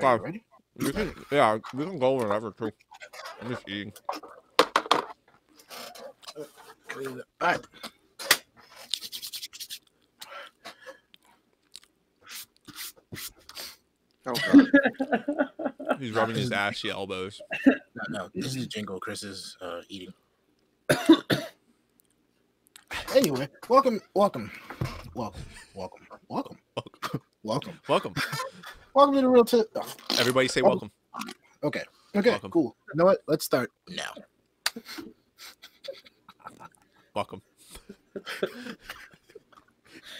Are you ready? Yeah, we can go whenever too. I'm just eating. All right. Oh god. He's rubbing his ashy elbows. No, this is Jingle. Chris is eating. Anyway, welcome to the real tip. Everybody say welcome. Okay, Welcome. cool. You know what? Let's start now. Welcome.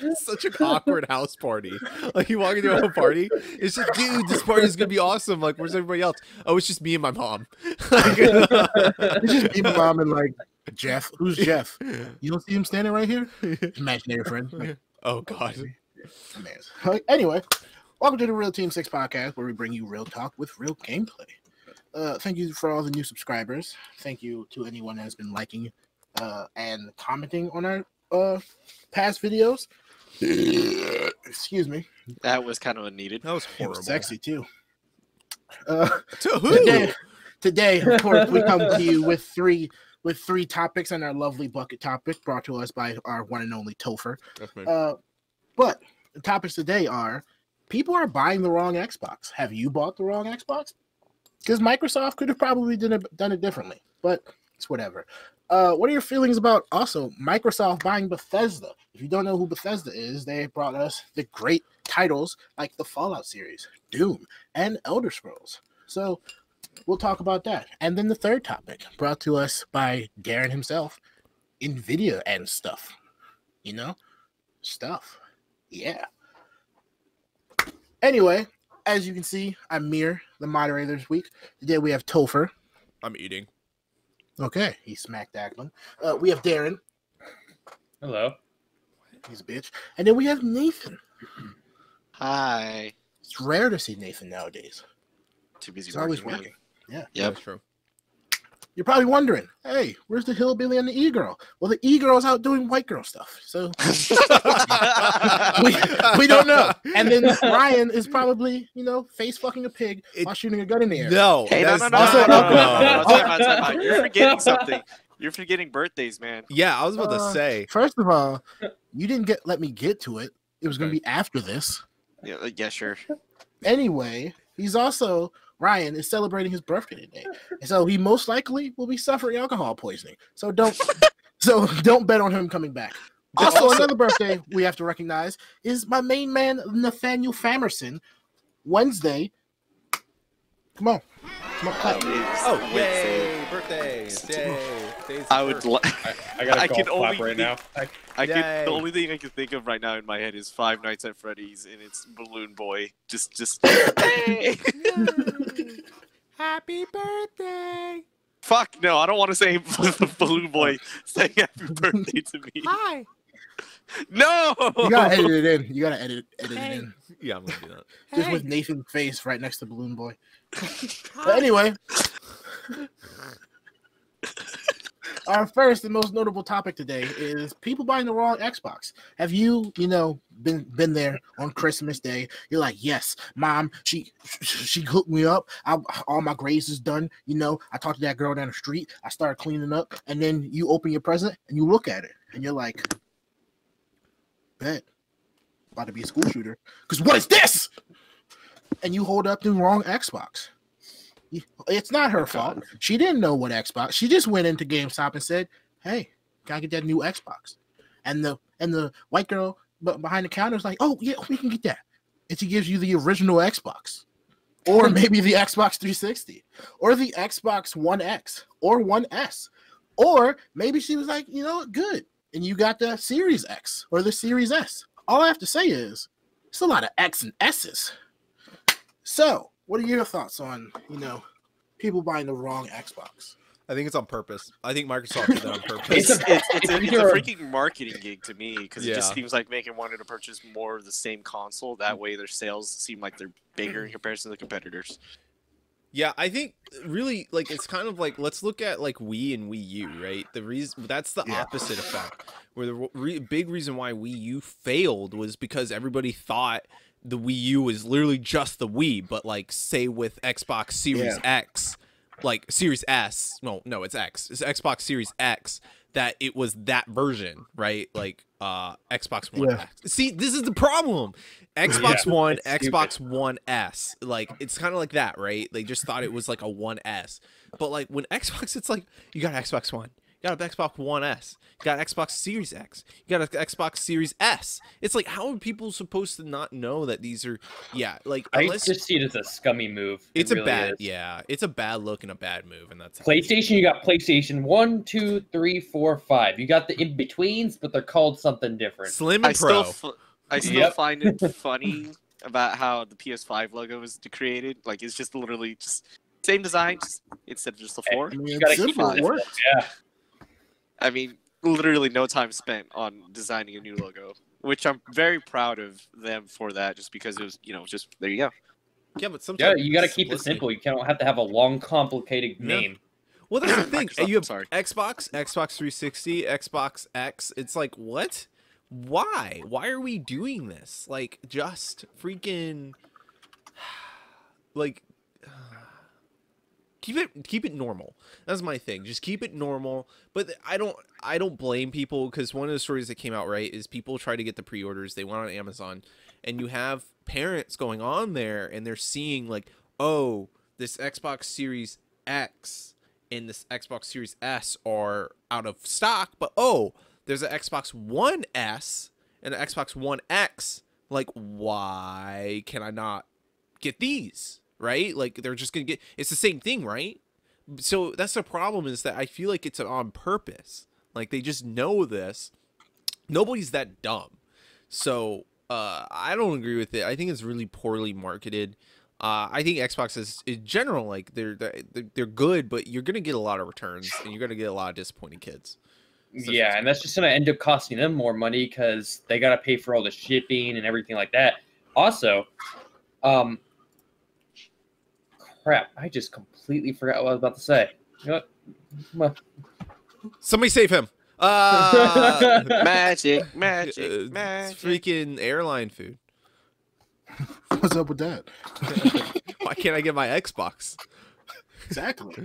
It's such an awkward house party. Like you walk into a party, it's just, dude, this party is gonna be awesome. Like, where's everybody else? Oh, it's just me and my mom. It's just me, my mom, and like Jeff. Who's Jeff? You don't see him standing right here? Imaginary friend. Like, oh god. man. Anyway, welcome to the Real Team 6 podcast, where we bring you real talk with real gameplay. Thank you for all the new subscribers. Thank you to anyone that has been liking and commenting on our past videos. Excuse me. That was kind of unneeded. That was It horrible. was sexy too. To who? Today, of course, we come to you with three topics and our lovely bucket topic brought to us by our one and only Topher. That's me. But the topics today are: people are buying the wrong Xbox. Have you bought the wrong Xbox? Because Microsoft could have probably done it differently, but it's whatever. What are your feelings about also Microsoft buying Bethesda? If you don't know who Bethesda is, they brought us the great titles like the Fallout series, Doom, and Elder Scrolls. So we'll talk about that. And then the third topic, brought to us by Darren himself, NVIDIA and stuff. You know? Stuff. Yeah. Anyway, as you can see, I'm Mirrr, the moderator this week. Today we have Topher. I'm eating. Okay, he smacked Ackman. We have Darren. Hello. He's a bitch. And then we have Nathan. Hi. It's rare to see Nathan nowadays. Too busy He's always man. working. Yeah. Yep. That's true. You're probably wondering, hey, where's the hillbilly and the e-girl? Well, the e-girl's out doing white girl stuff. So we don't know. And then Ryan is probably, face fucking a pig while shooting a gun in the air. No. Hey, no. that's also- not- Time out. You're forgetting something. You're forgetting birthdays, man. Yeah, I was about to say. First of all, you didn't let me get to it. It was going to be after this. Yeah, sure. Anyway, Ryan is celebrating his birthday today, and so he most likely will be suffering alcohol poisoning. So don't bet on him coming back. Also, another birthday we have to recognize is my main man Nathaniel Famerson. Wednesday. Come on, clap. Oh, yay! Birthdays! Yay! I would. I got I a can golf clap only right now. The only thing I can think of right now in my head is Five Nights at Freddy's, and it's Balloon Boy. Just. Hey! Happy birthday! Fuck no! I don't want to say Balloon Boy saying happy birthday to me. Hi. No. You gotta edit it in. You gotta edit it in. Yeah, I'm gonna do that. Just with Nathan's face right next to Balloon Boy. But anyway, our first and most notable topic today is people buying the wrong Xbox. Have you, been there on Christmas Day? You're like, yes, Mom, she hooked me up. All my grades is done. I talked to that girl down the street. I started cleaning up, and then you open your present and you look at it, and you're like, bet, about to be a school shooter. Because what is this? And you hold up the wrong Xbox. It's not her fault. She didn't know what Xbox. She just went into GameStop and said, "Hey, can I get that new Xbox?" And the white girl behind the counter is like, "Oh yeah, we can get that." And she gives you the original Xbox, or maybe the Xbox 360, or the Xbox One X, or One S, or maybe she was like, good, and you got the Series X or the Series S. All I have to say is, it's a lot of X and S's. So, what are your thoughts on, people buying the wrong Xbox? I think it's on purpose. I think Microsoft did that on purpose. It's a freaking marketing gig to me because it just seems like making wanting to purchase more of the same console. That way, their sales seem like they're bigger in comparison to the competitors. Yeah, I think really it's kind of like, let's look at Wii and Wii U, right? The reason that's the opposite effect, where the big reason why Wii U failed was because everybody thought the Wii U is literally just the Wii, but like say with Xbox Series X, like Series S, no, it's X. It's Xbox Series X, that it was that version, right? Like Xbox One X. See, this is the problem. Xbox One, Xbox One S. Like it's kind of like that, right? They just thought it was like a 1S. But like when Xbox, it's like you got Xbox One, you got an Xbox One S, you got Xbox Series X, you got an Xbox Series S. It's like, how are people supposed to not know that these are like unless I just see it as a scummy move. It's it a really bad is. it's a bad look and a bad move, and that's PlayStation. You got PlayStation 1, 2, 3, 4, 5. You got the in betweens, but they're called something different. Slim and Pro. I still find it funny about how the PS5 logo was created. Like it's just literally just same design, just, instead of just the 4. I mean, You gotta it's keep simple, it it works. Yeah. I mean, literally no time spent on designing a new logo, which I'm very proud of them for that, just because it was, just there you go. Yeah, but sometimes you got to keep it simple. You don't have to have a long, complicated name. Well, that's the thing. You have sorry. Xbox 360, Xbox X. It's like, what? Why? Why are we doing this? Like, just freaking, like, keep it normal. That's my thing. Just keep it normal. But I don't blame people, because one of the stories that came out, right, is people try to get the pre-orders. They went on Amazon, and you have parents going on there, and they're seeing like, oh, this Xbox Series X and this Xbox Series S are out of stock, but oh, there's an Xbox One S and an Xbox One X. Like, why can I not get these? Right? Like, they're just gonna get, it's the same thing, right? So that's the problem, is that I feel like it's on purpose. Like, they just know this. Nobody's that dumb. So I don't agree with it. I think it's really poorly marketed. I think Xbox is in general, like, they're good, but you're gonna get a lot of returns, and you're gonna get a lot of disappointing kids. So yeah, and that's just gonna end up costing them more money, because they gotta pay for all the shipping and everything like that. Also, crap, I just completely forgot what I was about to say. You know what? Somebody save him. Magic. It's freaking airline food. What's up with that? Why can't I get my Xbox? Exactly.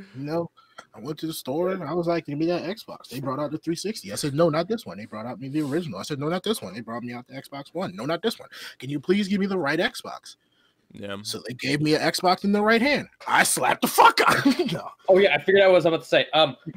I went to the store and I was like, give me that Xbox. They brought out the 360. I said, no, not this one. They brought out me the original. I said, no, not this one. They brought me out the Xbox One. No, not this one. Can you please give me the right Xbox? Yeah. So they gave me an Xbox in the right hand. I slapped the fuck out. No. Oh yeah, I figured out what I was about to say.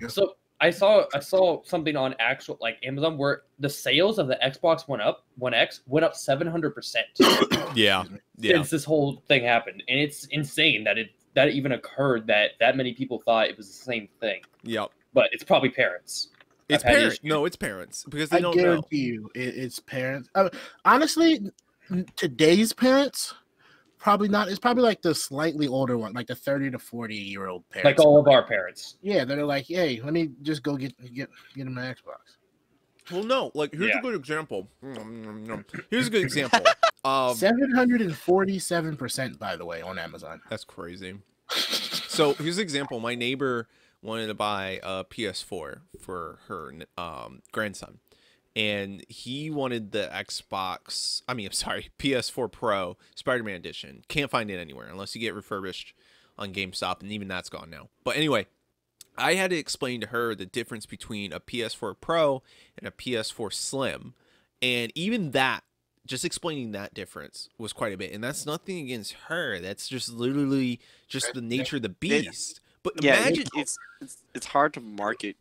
So I saw something on actual Amazon where the sales of the Xbox One X went up 700%. Yeah. Since this whole thing happened, and it's insane that that even occurred, that many people thought it was the same thing. Yep. But it's probably parents. It's parents. No, it's parents, because they don't know. I guarantee you, it's parents. Honestly, today's parents, probably not. It's probably like the slightly older one, like the 30 to 40-year-old parents. Like all of our parents. Yeah, they're like, hey, let me just go get them an Xbox. Well, no, like, here's a good example. Here's a good example. 747%, by the way, on Amazon. That's crazy. So here's an example. My neighbor wanted to buy a PS4 for her grandson, and he wanted the PS4 Pro Spider-Man edition. Can't find it anywhere unless you get refurbished on GameStop, and even that's gone now. But anyway, I had to explain to her the difference between a PS4 Pro and a PS4 Slim, and even that, just explaining that difference was quite a bit. And that's nothing against her. That's just literally just the nature of the beast. But imagine, it's hard to market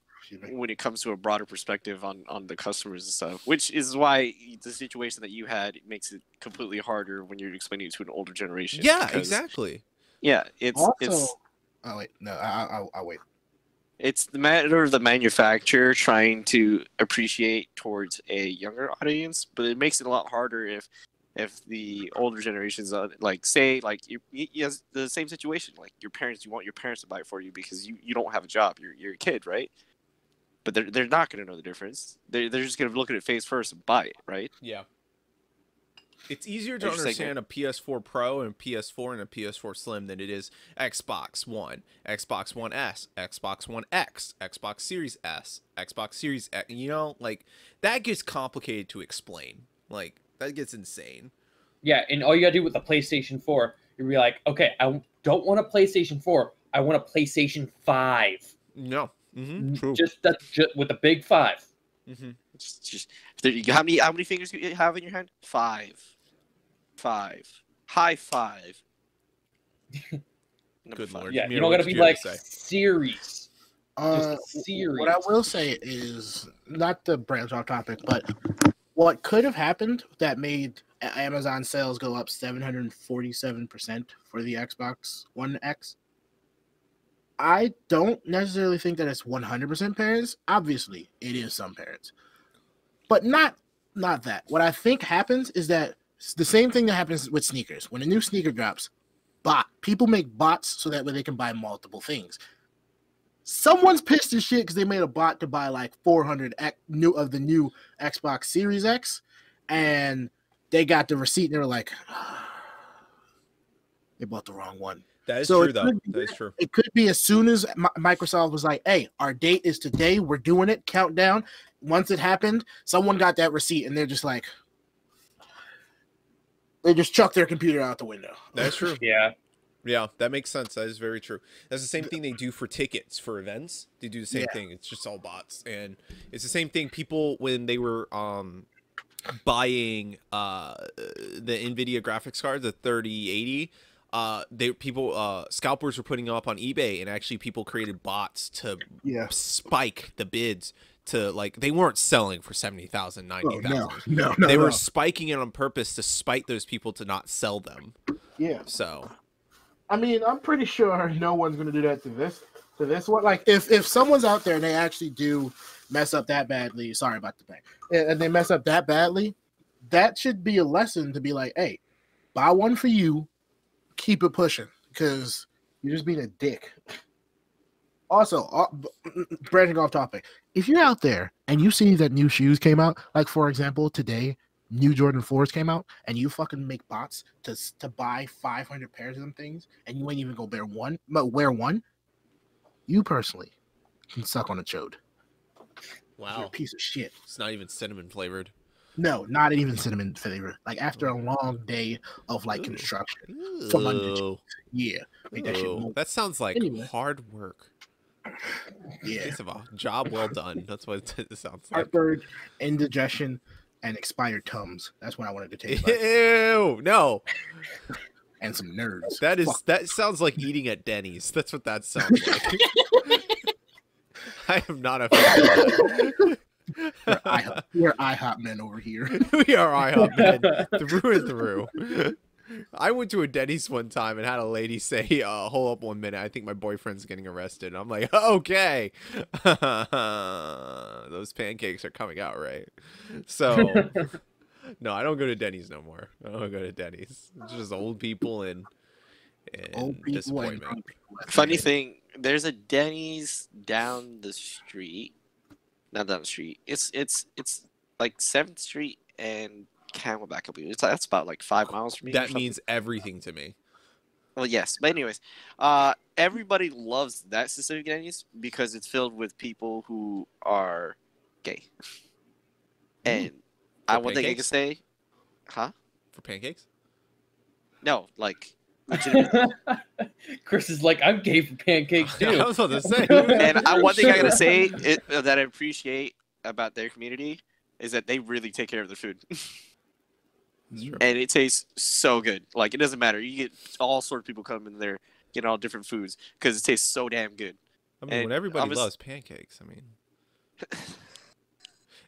when it comes to a broader perspective on the customers and stuff, which is why the situation that you had makes it completely harder when you're explaining it to an older generation. Yeah, exactly. Yeah, Oh wait, no, I'll wait. It's the matter of the manufacturer trying to appreciate towards a younger audience, but it makes it a lot harder if the older generations say the same situation, like your parents, you want your parents to buy it for you because you don't have a job, you're a kid, right? But they're not going to know the difference. They're just going to look at it face first and buy it, right? Yeah. It's easier to understand a PS4 Pro and PS4 and a PS4 Slim than it is Xbox One, Xbox One S, Xbox One X, Xbox Series S, Xbox Series X. Like, that gets complicated to explain. Like, that gets insane. Yeah, and all you gotta do with the PlayStation 4, you'd be like, okay, I don't want a PlayStation 4. I want a PlayStation 5. No. True. Just with the big 5. Just how many fingers do you have in your hand? 5. High five. Good lord. Yeah, Mirror, you don't gotta what be did you have like to say? series. Series. What I will say is not to branch off topic, but what could have happened that made Amazon sales go up 747% for the Xbox One X. I don't necessarily think that it's 100% parents. Obviously, it is some parents, but not that. What I think happens is that it's the same thing that happens with sneakers. When a new sneaker drops, people make bots so that way they can buy multiple things. Someone's pissed as shit because they made a bot to buy like 400 of the new Xbox Series X, and they got the receipt and they were like, they bought the wrong one. That is true, though. That is true. It could be as soon as Microsoft was like, hey, our date is today. We're doing it. Countdown. Once it happened, someone got that receipt and they're just like, they just chucked their computer out the window. That's true. Yeah, that makes sense. That is very true. That's the same thing they do for tickets for events. They do the same thing. It's just all bots, and it's the same thing. People when they were buying the NVIDIA graphics card, the 3080, scalpers were putting them up on eBay, and actually people created bots to spike the bids. To like, they weren't selling for 70,000, 90,000. No, they were spiking it on purpose to spite those people to not sell them. Yeah. So, I mean, I'm pretty sure no one's gonna do that to this one. Like, if someone's out there and they actually do mess up that badly, sorry about the thing, and they mess up that badly, that should be a lesson to be like, hey, buy one for you, keep it pushing, because you're just being a dick. Also, branching off topic, if you're out there and you see that new shoes came out, like for example, today, new Jordan 4s came out, and you fucking make bots to buy 500 pairs of them things, and you ain't even gonna wear one, you personally can suck on a chode. wow. You're a piece of shit. It's not even cinnamon flavored. No, not even cinnamon flavored. Like after a long day of like construction. Yeah. Make that shit move. That sounds like hard work. Yeah. It's a job well done. That's what it sounds like. Heartburn, indigestion, and expired Tums. That's what I wanted to taste like. Ew, no. And some nerds. That sounds like eating at Denny's. That's what that sounds like. I am not a fan of that. We're IHOP men over here. We are IHOP men through and through. I went to a Denny's one time and had a lady say, hold up 1 minute, I think my boyfriend's getting arrested. And I'm like, okay. Those pancakes are coming out right. So, no, I don't go to Denny's no more. I don't go to Denny's. It's just old people and disappointment. Funny thing, there's a Denny's down the street. Not down the street. It's like 7th Street and Camelback. That's about like 5 miles from me. That means everything to me. Well, yes, but anyways, everybody loves that specific Denny's because it's filled with people who are gay. And one thing I can say, huh? For pancakes? No, like legitimately. Chris is like, I'm gay for pancakes too. I was about to say. And one thing I gotta say that I appreciate about their community is that they really take care of their food. And it tastes so good. Like, it doesn't matter. You get all sorts of people come in there getting all different foods because it tastes so damn good. I mean, when everybody loves pancakes, I mean,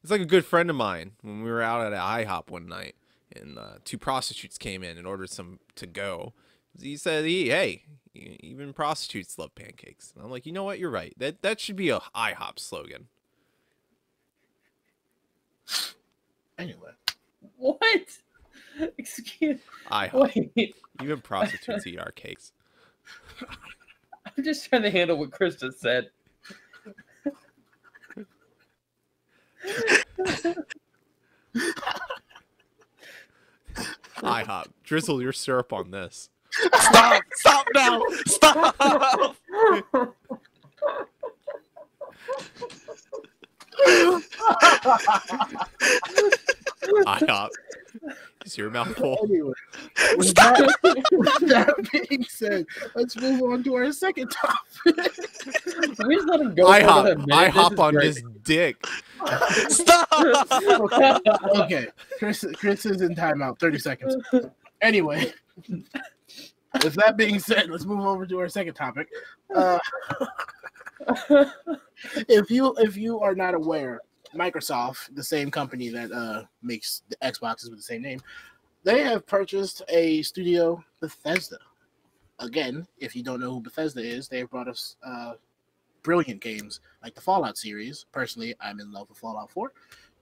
it's like a good friend of mine when we were out at IHOP one night and 2 prostitutes came in and ordered some to go. He said, hey, even prostitutes love pancakes. And I'm like, you know what? You're right. That should be a IHOP slogan. Anyway. What? Excuse IHOP. Wait. Even prostitutes eat our cakes. I'm just trying to handle what Chris just said. IHOP. Drizzle your syrup on this. Stop now! Stop! IHOP. Is your mouth full? Anyway, That being said, let's move on to our second topic. We just let him go. I for another minute. I This hop is on great. this dick. Stop. Okay. Chris is in timeout. 30 seconds. Anyway, with that being said, let's move over to our second topic. If you are not aware, Microsoft, the same company that makes the Xboxes with the same name, they have purchased a studio, Bethesda. Again, if you don't know who Bethesda is, they've brought us brilliant games like the Fallout series. Personally, I'm in love with Fallout 4.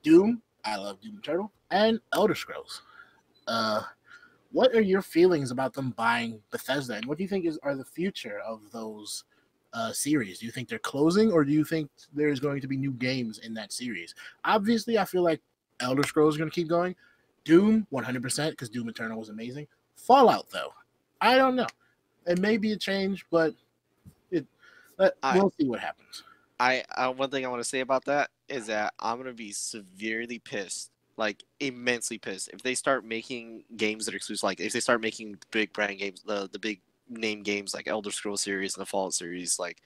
Doom, I love Doom Eternal, and Elder Scrolls. What are your feelings about them buying Bethesda, and what do you think are the future of those series? Do you think they're closing, or do you think there's going to be new games in that series? Obviously, I feel like Elder Scrolls is going to keep going. Doom, 100%, because Doom Eternal was amazing. Fallout, though, I don't know. It may be a change, but we'll see what happens. One thing I want to say about that is that I'm gonna be severely pissed, like immensely pissed, if they start making games that are exclusive. Like if they start making big brand games, the big name games like Elder Scrolls series and the Fallout series, like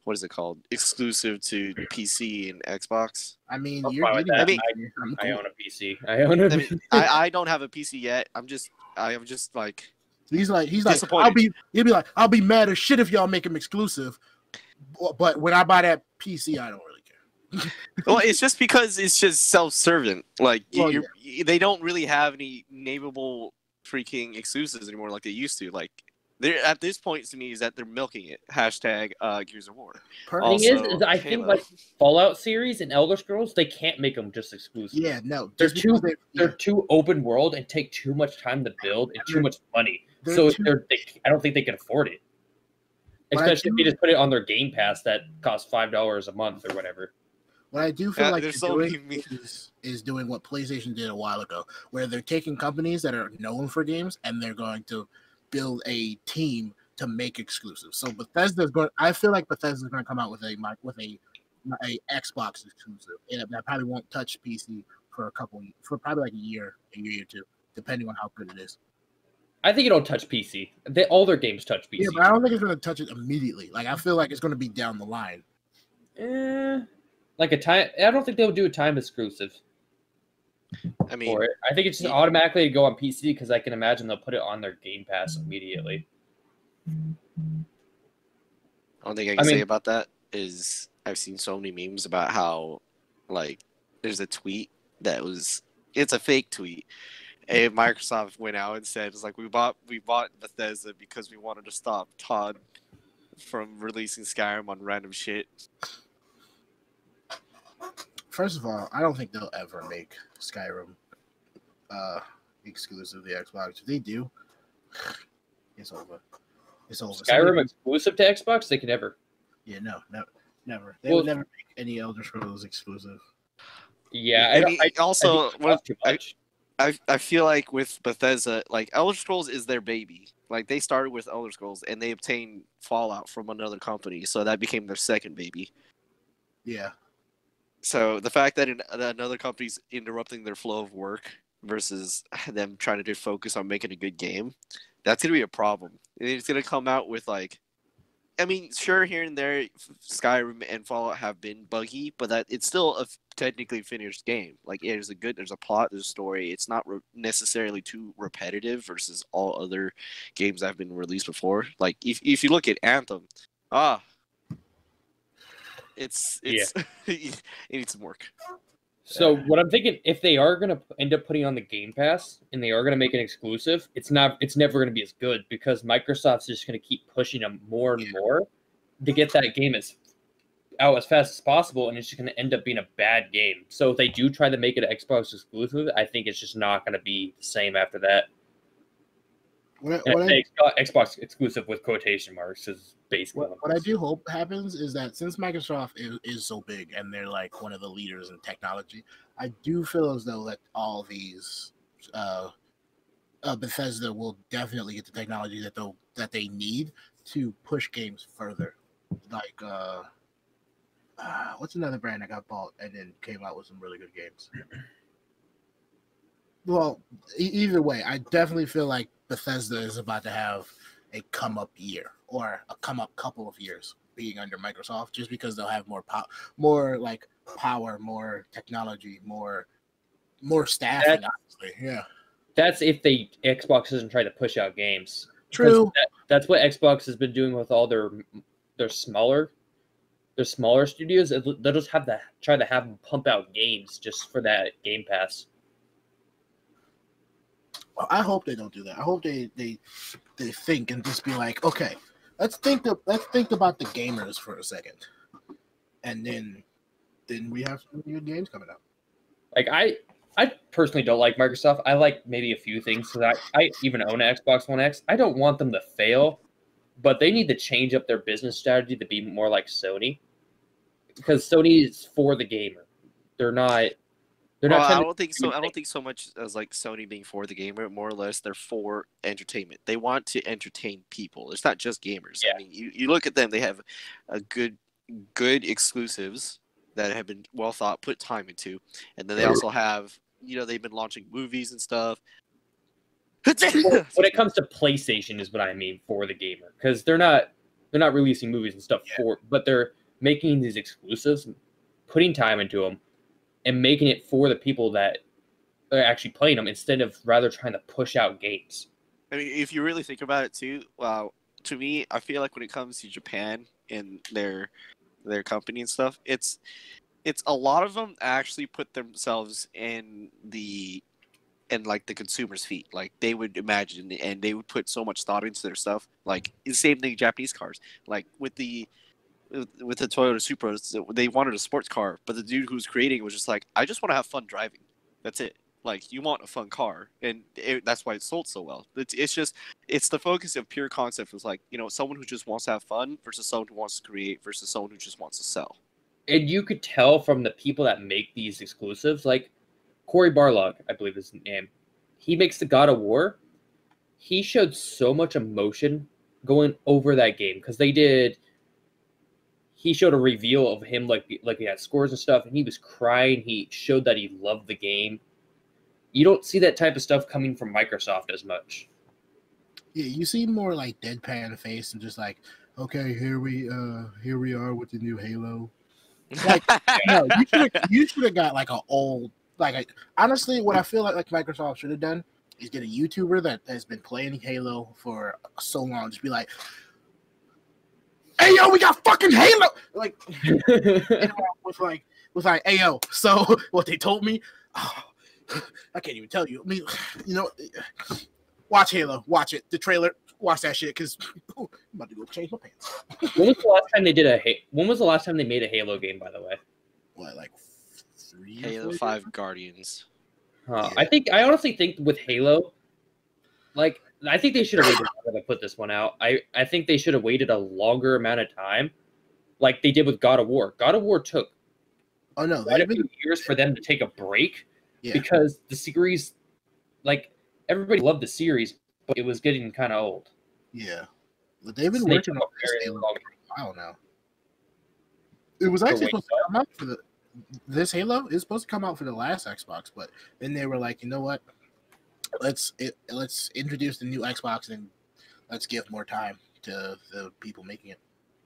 what is it called, exclusive to PC and Xbox. I mean, I'm you're fine with getting that. that. I own a PC. I own a I mean, PC. I don't have a PC yet. I'm just like He's like, disappointed. I'll be mad as shit if y'all make him exclusive. But when I buy that PC, I don't really care. Well, it's just because it's just self-serving. Like Well, they don't really have any nameable freaking exclusives anymore like they used to. Like they're at this point to me is that they're milking it. Hashtag Gears of War. Thing is I think like Fallout series and Elder Scrolls, they can't make them just exclusive. Yeah, no, they're too open world and take too much time to build and too much money. I don't think they can afford it. Especially if they just put it on their Game Pass that costs $5 a month or whatever. What I do feel like doing is doing what PlayStation did a while ago, where they're taking companies that are known for games and they're going to build a team to make exclusives. So I feel like Bethesda's going to come out with a Xbox exclusive, and that probably won't touch PC for probably like a year or two, depending on how good it is. I think it'll touch PC. All their games touch PC. Yeah, but I don't think it's going to touch it immediately. Like I feel like it's going to be down the line. Like a time. I don't think they'll do a time exclusive. I mean, for it. I think it's just automatically go on PC because I can imagine they'll put it on their Game Pass immediately. One thing I can say about that is I've seen so many memes about how, like, there's a tweet it's a fake tweet. And Microsoft went out and said, it's like, we bought Bethesda because we wanted to stop Todd from releasing Skyrim on random shit. First of all, I don't think they'll ever make Skyrim exclusive to the Xbox. If they do, it's over. It's over. Skyrim exclusive to Xbox? They could never. Yeah, no, never. They would never make any Elder Scrolls exclusive. Yeah, I feel like with Bethesda, like Elder Scrolls is their baby. Like they started with Elder Scrolls and they obtained Fallout from another company, so that became their second baby. Yeah. So the fact that another company's interrupting their flow of work versus them trying to focus on making a good game, that's gonna be a problem. It's gonna come out with like, I mean, sure, here and there, Skyrim and Fallout have been buggy, but it's still a technically finished game. Like, there's a plot, there's a story. It's not necessarily too repetitive versus all other games that have been released before. Like, if you look at Anthem, it's it needs some work. So what I'm thinking, if they are going to end up putting on the Game Pass and they are going to make an exclusive, it's never going to be as good because Microsoft's just going to keep pushing them more and more to get that game out as fast as possible, and it's just going to end up being a bad game. So if they do try to make it an Xbox exclusive, I think it's just not going to be the same after that. Xbox exclusive with quotation marks is basically what I do hope happens is that since Microsoft is so big and they're like one of the leaders in technology, I do feel as though that all these Bethesda will definitely get the technology that they need to push games further. Like what's another brand that got bought and then came out with some really good games? Well, either way, I definitely feel like Bethesda is about to have a come up year or a come up couple of years being under Microsoft, just because they'll have more power, more technology, more staffing. Honestly, yeah. That's if Xbox doesn't try to push out games. True. That's what Xbox has been doing with all their smaller studios. They'll just try to have them pump out games just for that Game Pass. I hope they don't do that. I hope they think and just be like, okay, let's think about the gamers for a second, and then we have some new games coming out. Like I personally don't like Microsoft. I like maybe a few things because I even own an Xbox One X. I don't want them to fail, but they need to change up their business strategy to be more like Sony, because Sony is for the gamer. They're not. I don't think so. I don't think so much as like Sony being for the gamer. More or less, they're for entertainment. They want to entertain people. It's not just gamers. Yeah. I mean, you look at them. They have a good exclusives that have been well thought, put time into, and then they also have, they've been launching movies and stuff. When it comes to PlayStation, is what I mean for the gamer, because they're not releasing movies and stuff but they're making these exclusives, putting time into them, and making it for the people that are actually playing them instead of rather trying to push out games. I mean, if you really think about it too, to me, I feel like when it comes to Japan and their company and stuff, it's a lot of them actually put themselves in the consumer's feet. Like, they would imagine and they would put so much thought into their stuff. Like, the same thing Japanese cars. Like with the Toyota Supras, they wanted a sports car, but the dude who's creating it was just like, I just want to have fun driving. That's it. Like, you want a fun car, and that's why it sold so well. It's the focus of pure concept. Was like, someone who just wants to have fun versus someone who wants to create versus someone who just wants to sell. And you could tell from the people that make these exclusives, like Cory Barlog, I believe is his name. He makes the God of War. He showed so much emotion going over that game because he showed a reveal of him like he had scores and stuff, and he was crying. He showed that he loved the game. You don't see that type of stuff coming from Microsoft as much. Yeah, you see more like deadpan face and just like, okay, here we are with the new Halo. Like, no, you should have got like an old, honestly, what I feel like Microsoft should have done is get a YouTuber that has been playing Halo for so long, just be like, hey yo, we got fucking Halo, like, with like, hey yo, so what they told me, I can't even tell you. I mean, watch Halo, watch it, the trailer, watch that shit, because I'm about to go change my pants. When was the last time they made a Halo game, by the way? What, like 3? Halo 5 Guardians. Yeah. I honestly think with Halo, like, I think they should have waited longer to put this one out. I think they should have waited a longer amount of time, like they did with God of War. God of War took quite a few years for them to take a break, because the series, like, everybody loved the series, but it was getting kind of old. Yeah, but they've been working on this Halo for a while now. It was actually supposed to come out for this Halo is supposed to come out for the last Xbox, but then they were like, you know what? Let's introduce the new Xbox and let's give more time to the people making it.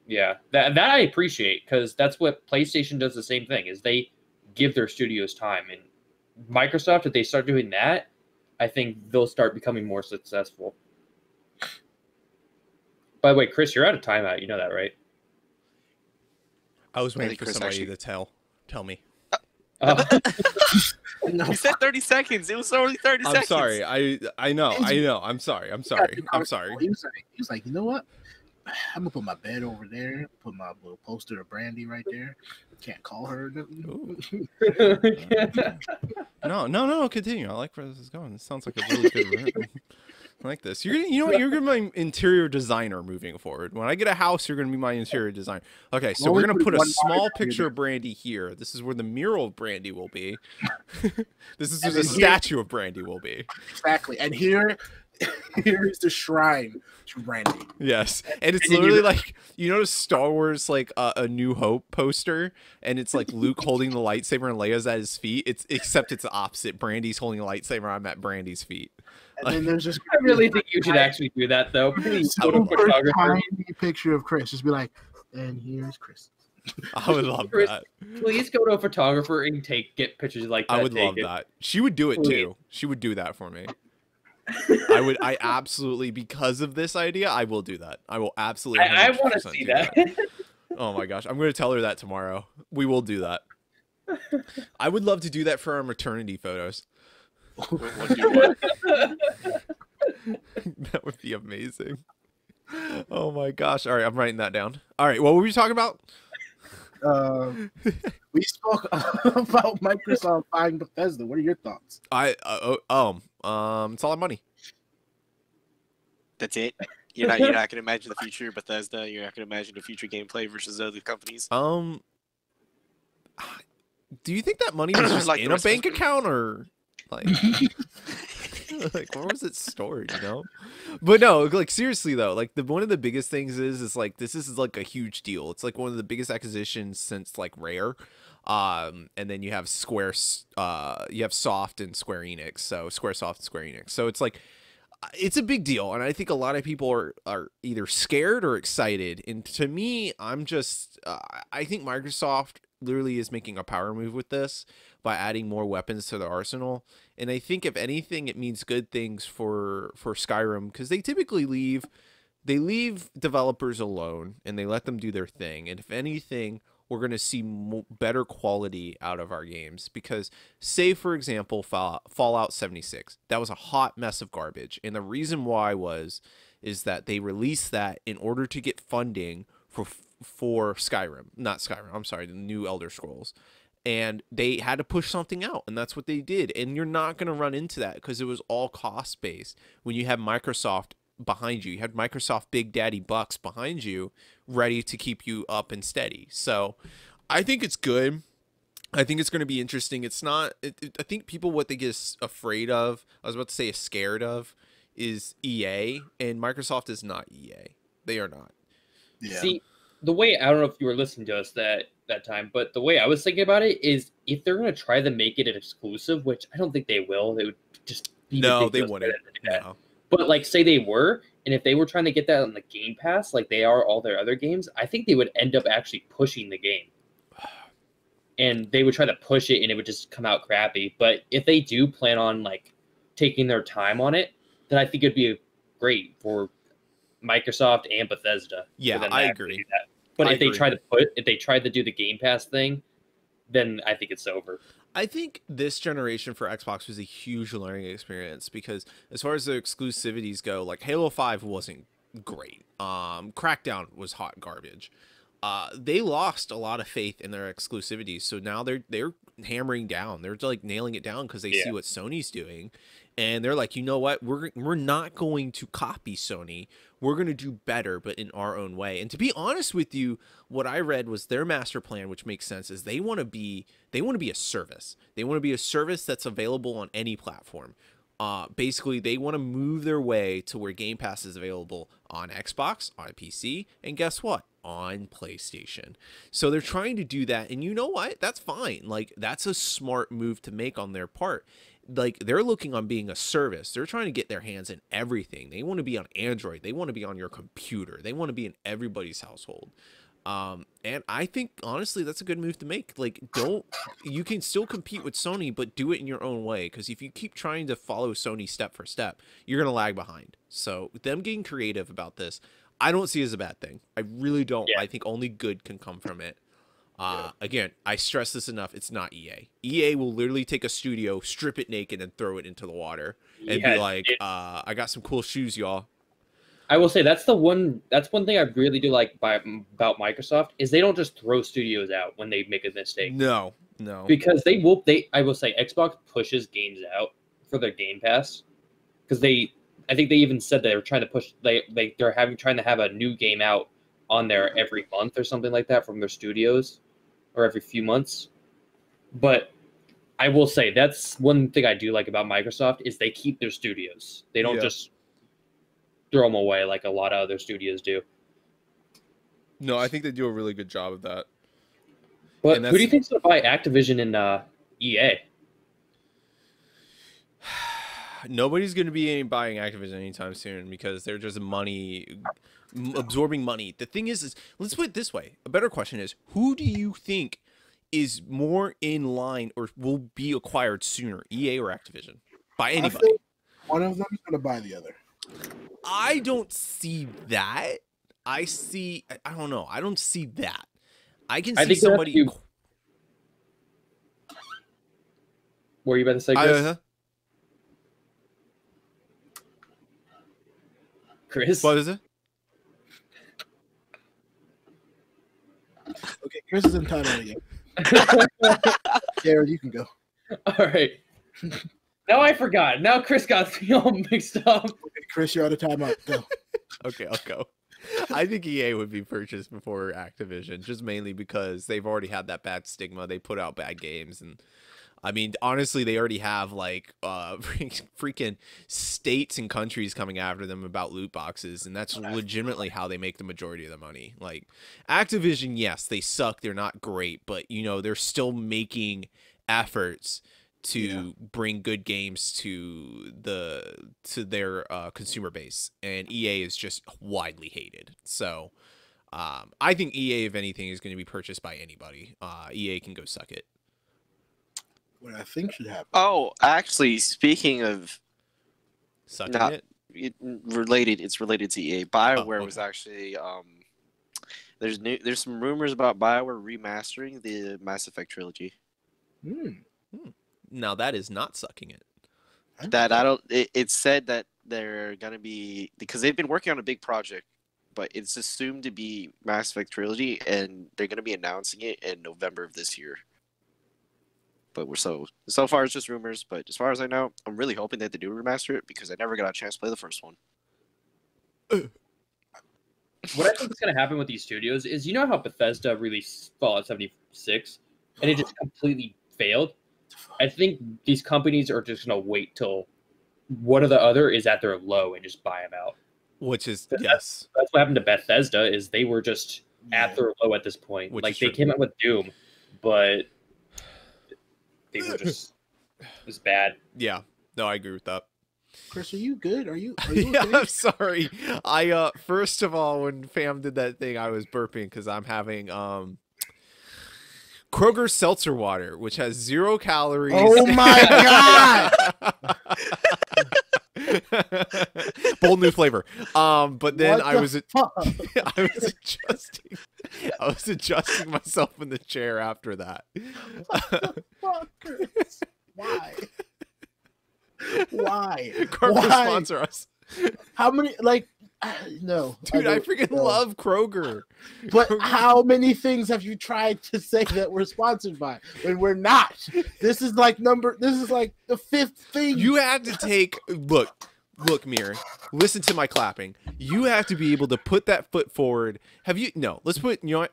Yeah, that I appreciate, because that's what PlayStation does. The same thing is they give their studios time, and Microsoft, if they start doing that, I think they'll start becoming more successful. By the way, Chris, you're out of timeout. You know that, right? I was waiting for somebody to tell me. You said 30 seconds. It was only 30 seconds. I'm sorry. I know. I'm sorry. He was like, you know what? I'm gonna put my bed over there. Put my little poster of Brandy right there. Can't call her. No. Continue. I like where this is going. This sounds like a really good room. I like this. You're gonna be my interior designer moving forward. When I get a house, you're gonna be my interior designer. Okay, so we're gonna put a small picture of Brandy here. This is where the mural of Brandy will be. This is where the statue of Brandy will be. Exactly, and here is the shrine to Brandy. Yes, and it's literally like, Star Wars, like a New Hope poster, and it's like Luke holding the lightsaber and Leia's at his feet. Except it's the opposite. Brandy's holding a lightsaber. I'm at Brandy's feet. And then there's just I really think you should actually do that, though. Please go to a super photographer. tiny picture of Chris. Just be like, and here's Chris. I would love Chris, that. Please go to a photographer and get pictures like that. I would love taken. that. She would do it Please. too. She would do that for me. I absolutely, because of this idea, I will do that. I will absolutely. I want to 100% see do that. Oh my gosh, I'm going to tell her that tomorrow. We will do that. I would love to do that for our maternity photos. That would be amazing. Oh my gosh. All right, I'm writing that down. All right, what were we talking about? We spoke about Microsoft buying Bethesda. What are your thoughts? It's a lot of money. That's it. You're not going to imagine the future of Bethesda. You're not going to imagine the future gameplay versus other companies. Do you think that money was just Like in a bank account or like like where was it stored, you know? But no, like seriously though, like one of the biggest things is like this is like a huge deal. It's like one of the biggest acquisitions since like Rare. And then you have you have Soft and Square Enix. So Squaresoft and Square Enix. So it's like it's a big deal, and I think a lot of people are either scared or excited. And to me, I'm just I think Microsoft literally is making a power move with this by adding more weapons to their arsenal. And I think if anything, it means good things for Skyrim, because they typically leave developers alone and they let them do their thing. And if anything, we're going to see better quality out of our games, because say, for example, Fallout 76, that was a hot mess of garbage. And the reason why is that they released that in order to get funding for Skyrim, not Skyrim, I'm sorry, the new Elder Scrolls. And they had to push something out, and that's what they did. And you're not going to run into that because it was all cost-based. When you have Microsoft behind you, you had Microsoft Big Daddy Bucks behind you, ready to keep you up and steady. So I think it's good. I think it's going to be interesting. It's not, I think people, what they get afraid of, I was about to say scared of, is EA, and Microsoft is not EA. They are not. Yeah. See, the way, I don't know if you were listening to us that time, but the way I was thinking about it is if they're going to try to make it an exclusive, which I don't think they will, they would just be No, they ridiculous wouldn't. for them to do that. No. But like, say they were, and if they were trying to get that on the Game Pass, like they are all their other games, I think they would end up actually pushing the game. And they would try to push it, and it would just come out crappy. But if they do plan on like taking their time on it, then I think it'd be great for Microsoft and Bethesda. Yeah, I agree. But I if they agree. try to do the Game Pass thing, then I think it's over. I think this generation for Xbox was a huge learning experience, because as far as the exclusivities go, like Halo 5 wasn't great. Crackdown was hot garbage. They lost a lot of faith in their exclusivities, so now they're hammering down. They're like nailing it down because they see what Sony's doing, and they're like, you know what, we're not going to copy Sony. We're going to do better, but in our own way. And to be honest with you, what I read was their master plan, which makes sense, is they want to be a service. They want to be a service that's available on any platform. Basically, they want to move their way to where Game Pass is available on Xbox, on PC, and guess what? On PlayStation. So they're trying to do that, and you know what? That's fine. Like, that's a smart move to make on their part. Like, they're looking on being a service. They're trying to get their hands in everything. They want to be on Android. They want to be on your computer. They want to be in everybody's household. And I think, honestly, that's a good move to make. Like, you can still compete with Sony, but do it in your own way. Because if you keep trying to follow Sony step for step, you're going to lag behind. So them getting creative about this, I don't see as a bad thing. I really don't. Yeah. I think only good can come from it. Again, I stress this enough. It's not EA. EA will literally take a studio, strip it naked, and throw it into the water, and be like, "I got some cool shoes, y'all." I will say that's one thing I really do like about Microsoft is they don't just throw studios out when they make a mistake. No. Because I will say Xbox pushes games out for their Game Pass, because I think they even said they were trying to push they're trying to have a new game out on there every month or something like that from their studios, or every few months. But I will say that's one thing I do like about Microsoft is they keep their studios. They don't just throw them away like a lot of other studios do. No, I think they do a really good job of that. But who do you think's going to buy Activision and EA? Nobody's going to be buying Activision anytime soon because they're just absorbing money. The thing is let's put it this way. A better question is, who do you think is more in line or will be acquired sooner, EA or Activision? By anybody. I think one of them is going to buy the other. I don't see that. I don't know. I don't see that. I can see somebody. What were you about to say, Chris? Chris? What is it? Okay, Chris is in timeout again. Darren, you can go. All right. Now I forgot. Now Chris got me all mixed up. Okay, Chris, you're out of timeout. Go. Okay, I'll go. I think EA would be purchased before Activision, just mainly because they've already had that bad stigma. They put out bad games, and I mean, honestly, they already have like freaking states and countries coming after them about loot boxes, and that's legitimately how they make the majority of the money. Like Activision, yes, they suck, they're not great, but you know, they're still making efforts to bring good games to their consumer base, and EA is just widely hated. So I think EA, if anything, is going to be purchased by anybody. EA can go suck it. What I think should happen. Oh, actually, speaking of sucking it's related to EA. BioWare was actually there's some rumors about BioWare remastering the Mass Effect trilogy. Now that is not sucking it. It's said that they're gonna be, because they've been working on a big project, but it's assumed to be Mass Effect trilogy, and they're gonna be announcing it in November of this year. But so far it's just rumors. But as far as I know, I'm really hoping that they do remaster it because I never got a chance to play the first one. What I think is going to happen with these studios is, you know how Bethesda released Fallout 76 and it just completely failed? I think these companies are just going to wait till one or the other is at their low and just buy them out. Which is, That's what happened to Bethesda, is they were just at their low at this point. Which like, they came out with Doom, but they were just, it was bad. Yeah. No, I agree with that. Chris, are you good? Are you yeah, okay? I'm sorry. I first of all, when Pham did that thing, I was burping because I'm having Kroger seltzer water, which has 0 calories. Oh my god! Bold new flavor. But then What I the was fuck? I was adjusting myself in the chair after that. What the fuck, Chris? Why? Why? Kroger Why? sponsor us. How many? No, Dude, I freaking love Kroger. But Kroger. how many things have you tried to say that we're sponsored by when we're not? This is like the 5th thing. You had to take look, Mirror. Listen to my clapping. You have to be able to put that foot forward. Let's put, you know what?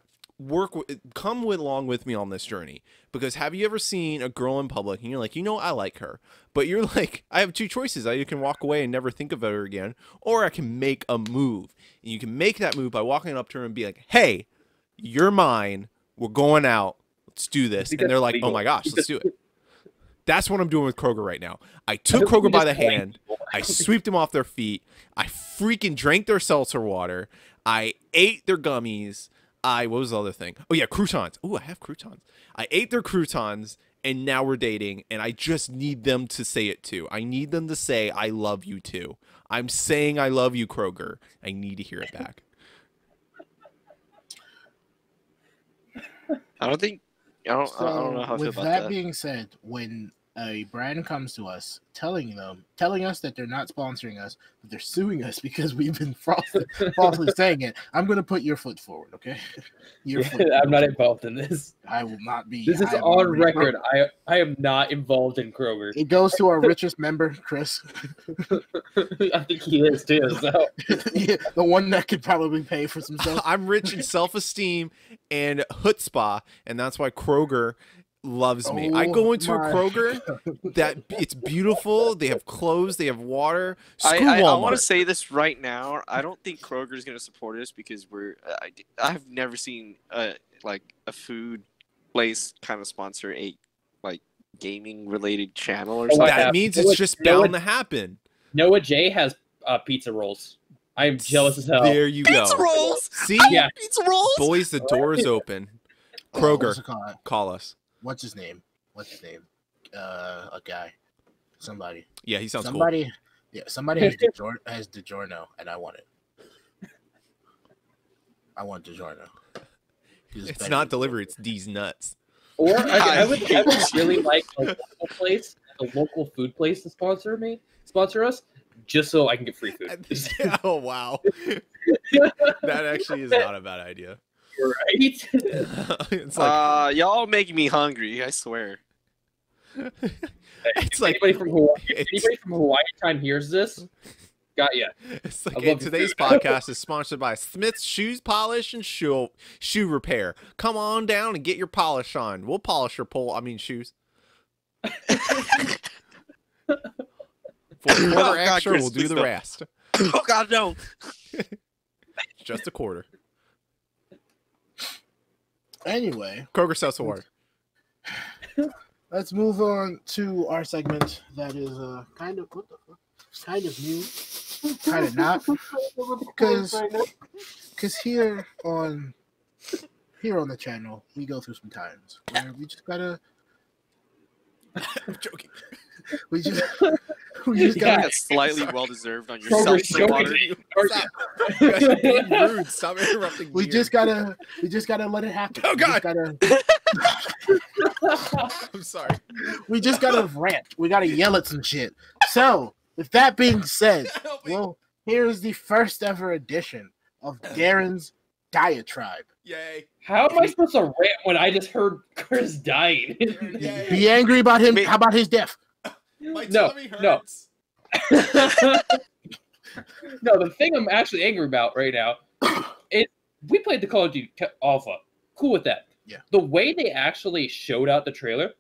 Come along with me on this journey, because have you ever seen a girl in public and you're like, I like her, but you're like, I have 2 choices. I can walk away and never think of her again, or I can make a move. And you can make that move by walking up to her and be like, hey, you're mine, we're going out, let's do this. And they're like, oh my gosh, let's do it. That's what I'm doing with Kroger right now. I took Kroger by the hand, I sweeped them off their feet, I freaking drank their seltzer water, I ate their gummies. What was the other thing? Oh yeah, croutons. Oh, I have croutons. I ate their croutons, and now we're dating, and I just need them to say it too. I need them to say, I love you too. I'm saying I love you, Kroger. I need to hear it back. I don't know how I feel with about that that. being said, when a brand comes to us telling us that they're not sponsoring us, but they're suing us because we've been falsely saying it, I'm going to put your foot forward, okay? I'm not involved in this. I will not be. This is on record. I am not involved in Kroger. It goes to our richest member, Chris. I think he is too. So. Yeah, the one that could probably pay for some stuff. I'm rich in self-esteem and chutzpah, and that's why Kroger loves me. I go into a Kroger that it's beautiful. They have clothes. They have water. I want to say this right now. I don't think Kroger is going to support us because I have never seen a food place kind of sponsor a gaming related channel or Oh, something. That means it's just bound to happen. Noah J has pizza rolls. I'm jealous as hell. There you Pizza go. rolls. See, Yeah. Pizza rolls. boys, the door is open. What's Kroger, it called? call us. What's his name? A guy. Somebody. Yeah, he sounds cool. Somebody. Yeah, somebody has DiGiorno, and I want it. I want DiGiorno. It's not delivery. It's these nuts. Or I would really like a local place, a local food place to sponsor us, just so I can get free food. Oh wow, that actually is not a bad idea. Right? It's like y'all making me hungry. I swear. it's like Anybody from Hawaii time hears this, got ya. It's like today's podcast is sponsored by Smith's Shoes Polish and Shoe Repair. Come on down and get your polish on. We'll polish your shoes. For a quarter extra, Chris, we'll do the rest. Oh God, no! Just a quarter. Anyway, Kroger sells water. let's move on to our segment that is kind of new, kind of not, because here on the channel we go through some times where we just gotta. I'm joking. We just gotta. That's slightly well deserved on Kroger's yourself. joking. Stop being rude. Stop interrupting. We just gotta let it happen. Oh, God. We I'm sorry. just gotta rant. We gotta yell at some shit. So, with that being said, well, here's the first ever edition of Darren's diatribe. Yay. How am I supposed to rant when I just heard Chris dying? Yay. Be angry about him. How about his death? My No, tummy no. hurts. No, the thing I'm actually angry about right now is we played the Call of Duty Alpha. Cool with that. Yeah. The way they actually showed out the trailer,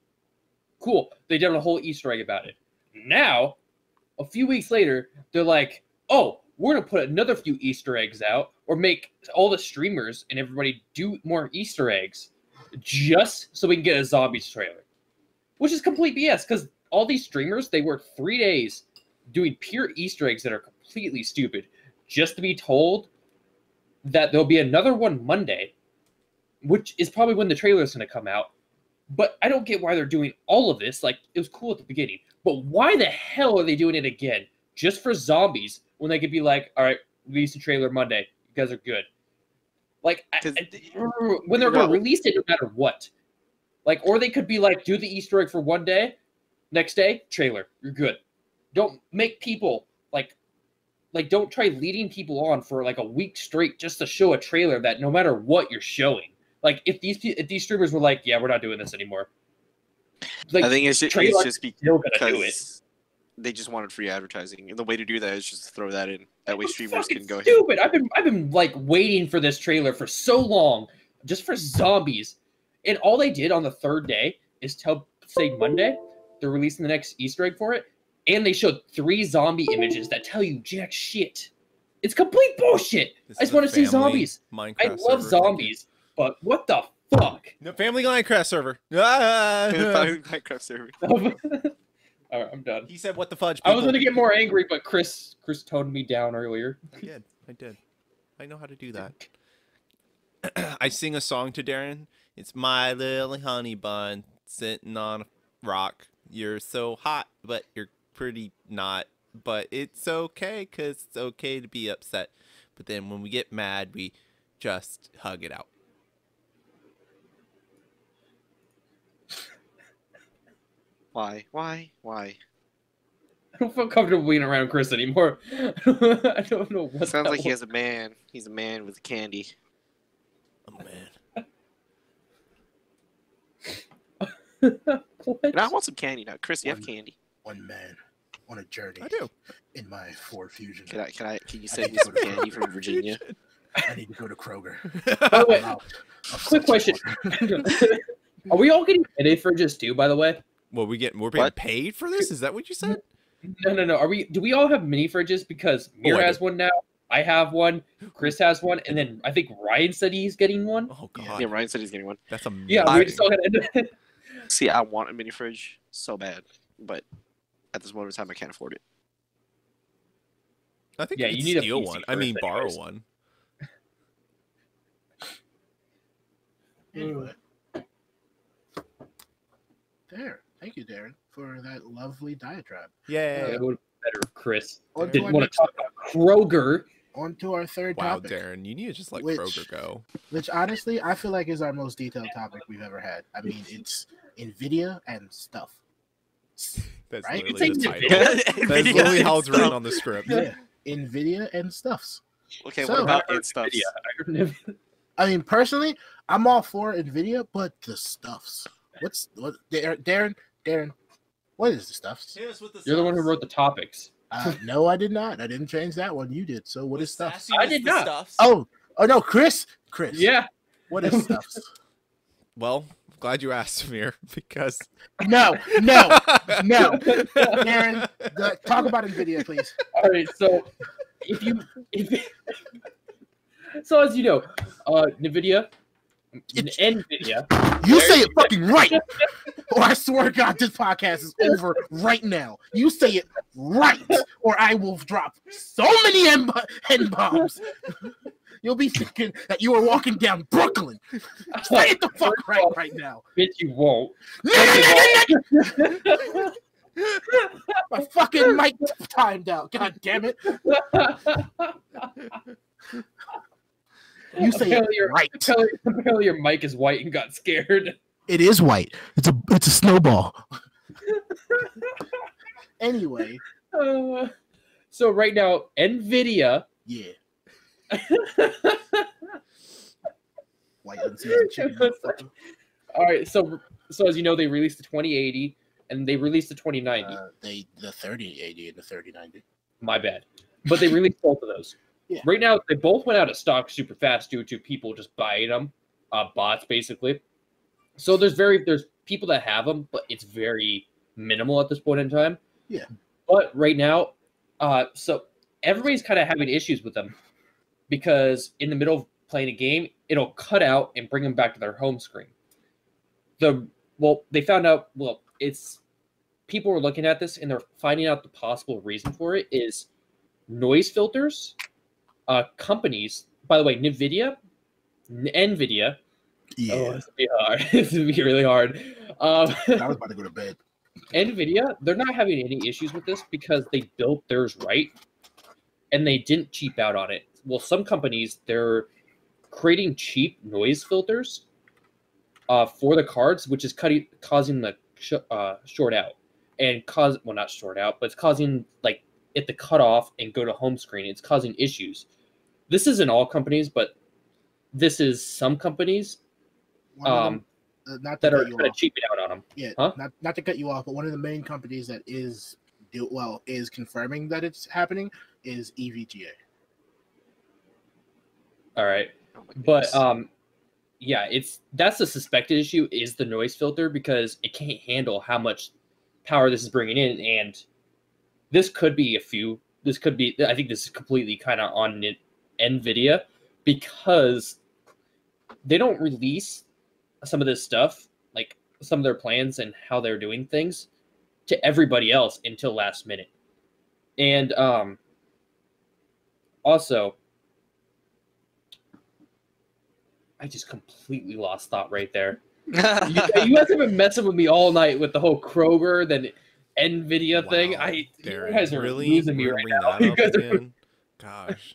cool. They did a whole Easter egg about it. Now, a few weeks later, they're like, oh, we're going to put another few Easter eggs out or make all the streamers and everybody do more Easter eggs just so we can get a zombies trailer. Which is complete BS because all these streamers, they work 3 days doing pure Easter eggs that are completely stupid just to be told that there'll be another one Monday, which is probably when the trailer is going to come out. But I don't get why they're doing all of this. Like, it was cool at the beginning. But why the hell are they doing it again? Just for zombies when they could be like, all right, release the trailer Monday. You guys are good. Like, when they're going to release it no matter what. Like, or they could be like, do the Easter egg for one day. Next day, trailer. You're good. Don't make people, like don't try leading people on for like a week straight just to show a trailer that no matter what you're showing. Like, if these streamers were like, yeah, we're not doing this anymore. Like, I think it's just still gonna do it. because they just wanted free advertising, and the way to do that is just to throw that in. That way, streamers can go ahead. Stupid. I've been like waiting for this trailer for so long, just for zombies, and all they did on the third day is say Monday they're releasing the next Easter egg for it, and they showed 3 zombie images that tell you jack shit. It's complete bullshit. I just want to see zombies. Minecraft I love server. zombies, but what the fuck? No, family Minecraft server. Ah! Minecraft server. All right, I'm done. He said, "What the fudge?" I was people?" gonna get more angry, but Chris toned me down earlier. I did. I know how to do that. I sing a song to Darren. It's my little honey bun sitting on a rock. You're so hot, but you're pretty not. But it's okay, 'cause it's okay to be upset. But then when we get mad, we just hug it out. Why? I don't feel comfortable being around Chris anymore. I don't know what. Sounds like he has a man. He's a man with candy. Oh man. And I want some candy now. Chris, you have candy. One man on a journey. I do. In my Ford Fusion. Can you send me some candy from Virginia? I need to go to Kroger. Oh, wait. Quick question. Are we all getting mini fridges too, by the way? Well, we're being paid for this? Is that what you said? No. Do we all have mini fridges? Because Mirrr has one now. I have one. Chris has one, and then I think Ryan said he's getting one. Oh god. Yeah, Ryan said he's getting one. That's amazing. Yeah, we just all got See, I want a mini fridge so bad, but at this moment in time, I can't afford it. I think Yeah, you you can need a steal PC one. first I mean, borrow anyways. one. Anyway. There. Thank you, Darren, for that lovely diatribe. Yeah. It would have been better if Chris On to didn't our want next- to talk about Kroger. On to our third Wow, topic. Darren, you need to just let Which- Kroger go. Which honestly, I feel like is our most detailed topic we've ever had. I mean, it's NVIDIA and stuff. That's Right? literally It's the like title. That's literally how it's written stuff. on the script. Yeah, NVIDIA and stuffs. Okay, So- what about it stuff? Yeah. I mean, personally, I'm all for NVIDIA, but the stuffs. What? Darren, what is the stuffs? You're the one who wrote the topics. No, I did not. I didn't change that one. You did. So what is stuffs? I did not. Oh no, Chris. Yeah. What is stuffs? Well, glad you asked, Mirrr, because No. Darren, talk about NVIDIA, please. All right. So so as you know, NVIDIA, NVIDIA. You say it fucking right, or I swear to God, this podcast is over right now. You say it right, or I will drop so many N-bombs. You'll be thinking that you are walking down Brooklyn. Say it the fuck right now. Bitch, you won't. My fucking mic timed out. God damn it. You say it right. Apparently your mic is white and got scared. It is white. It's a snowball. Anyway. So right now, NVIDIA. Yeah. White unseasoned chicken. All right, so as you know, they released the 2080 and they released the 2090. The 3080 and the 3090. My bad, but they released both of those. Yeah. Right now, they both went out of stock super fast due to people just buying them, bots basically. So there's people that have them, but it's very minimal at this point in time. Yeah. But right now, so everybody's kind of having issues with them because in the middle of playing a game, it'll cut out and bring them back to their home screen. They found out. Well, it's people were looking at this and they're finding out the possible reason for it is noise filters. Companies, by the way, NVIDIA. Yeah. Oh, it's gonna be hard. It's gonna be really hard. I was about to go to bed. NVIDIA, they're not having any issues with this because they built theirs right, and they didn't cheap out on it. Well, some companies they're creating cheap noise filters for the cards, which is causing the short out and not short out, but it's causing like it to cut off and go to home screen. It's causing issues. This isn't all companies, but this is some companies Not to that are cut you kind of off. cheaping out on them. Yeah, Huh? not to cut you off, but one of the main companies that is confirming that it's happening is EVGA. All right. Oh my But goodness. yeah, that's the suspected issue is the noise filter because it can't handle how much power this is bringing in, and this could be I think this is completely kind of on NVIDIA because they don't release some of this stuff, like some of their plans and how they're doing things to everybody else until last minute. And also, I just completely lost thought right there. You guys have been messing with me all night with the whole Kroger, then NVIDIA thing. Wow, You Darren, guys are really? losing me We're right bringing now. that You up guys are again? Gosh,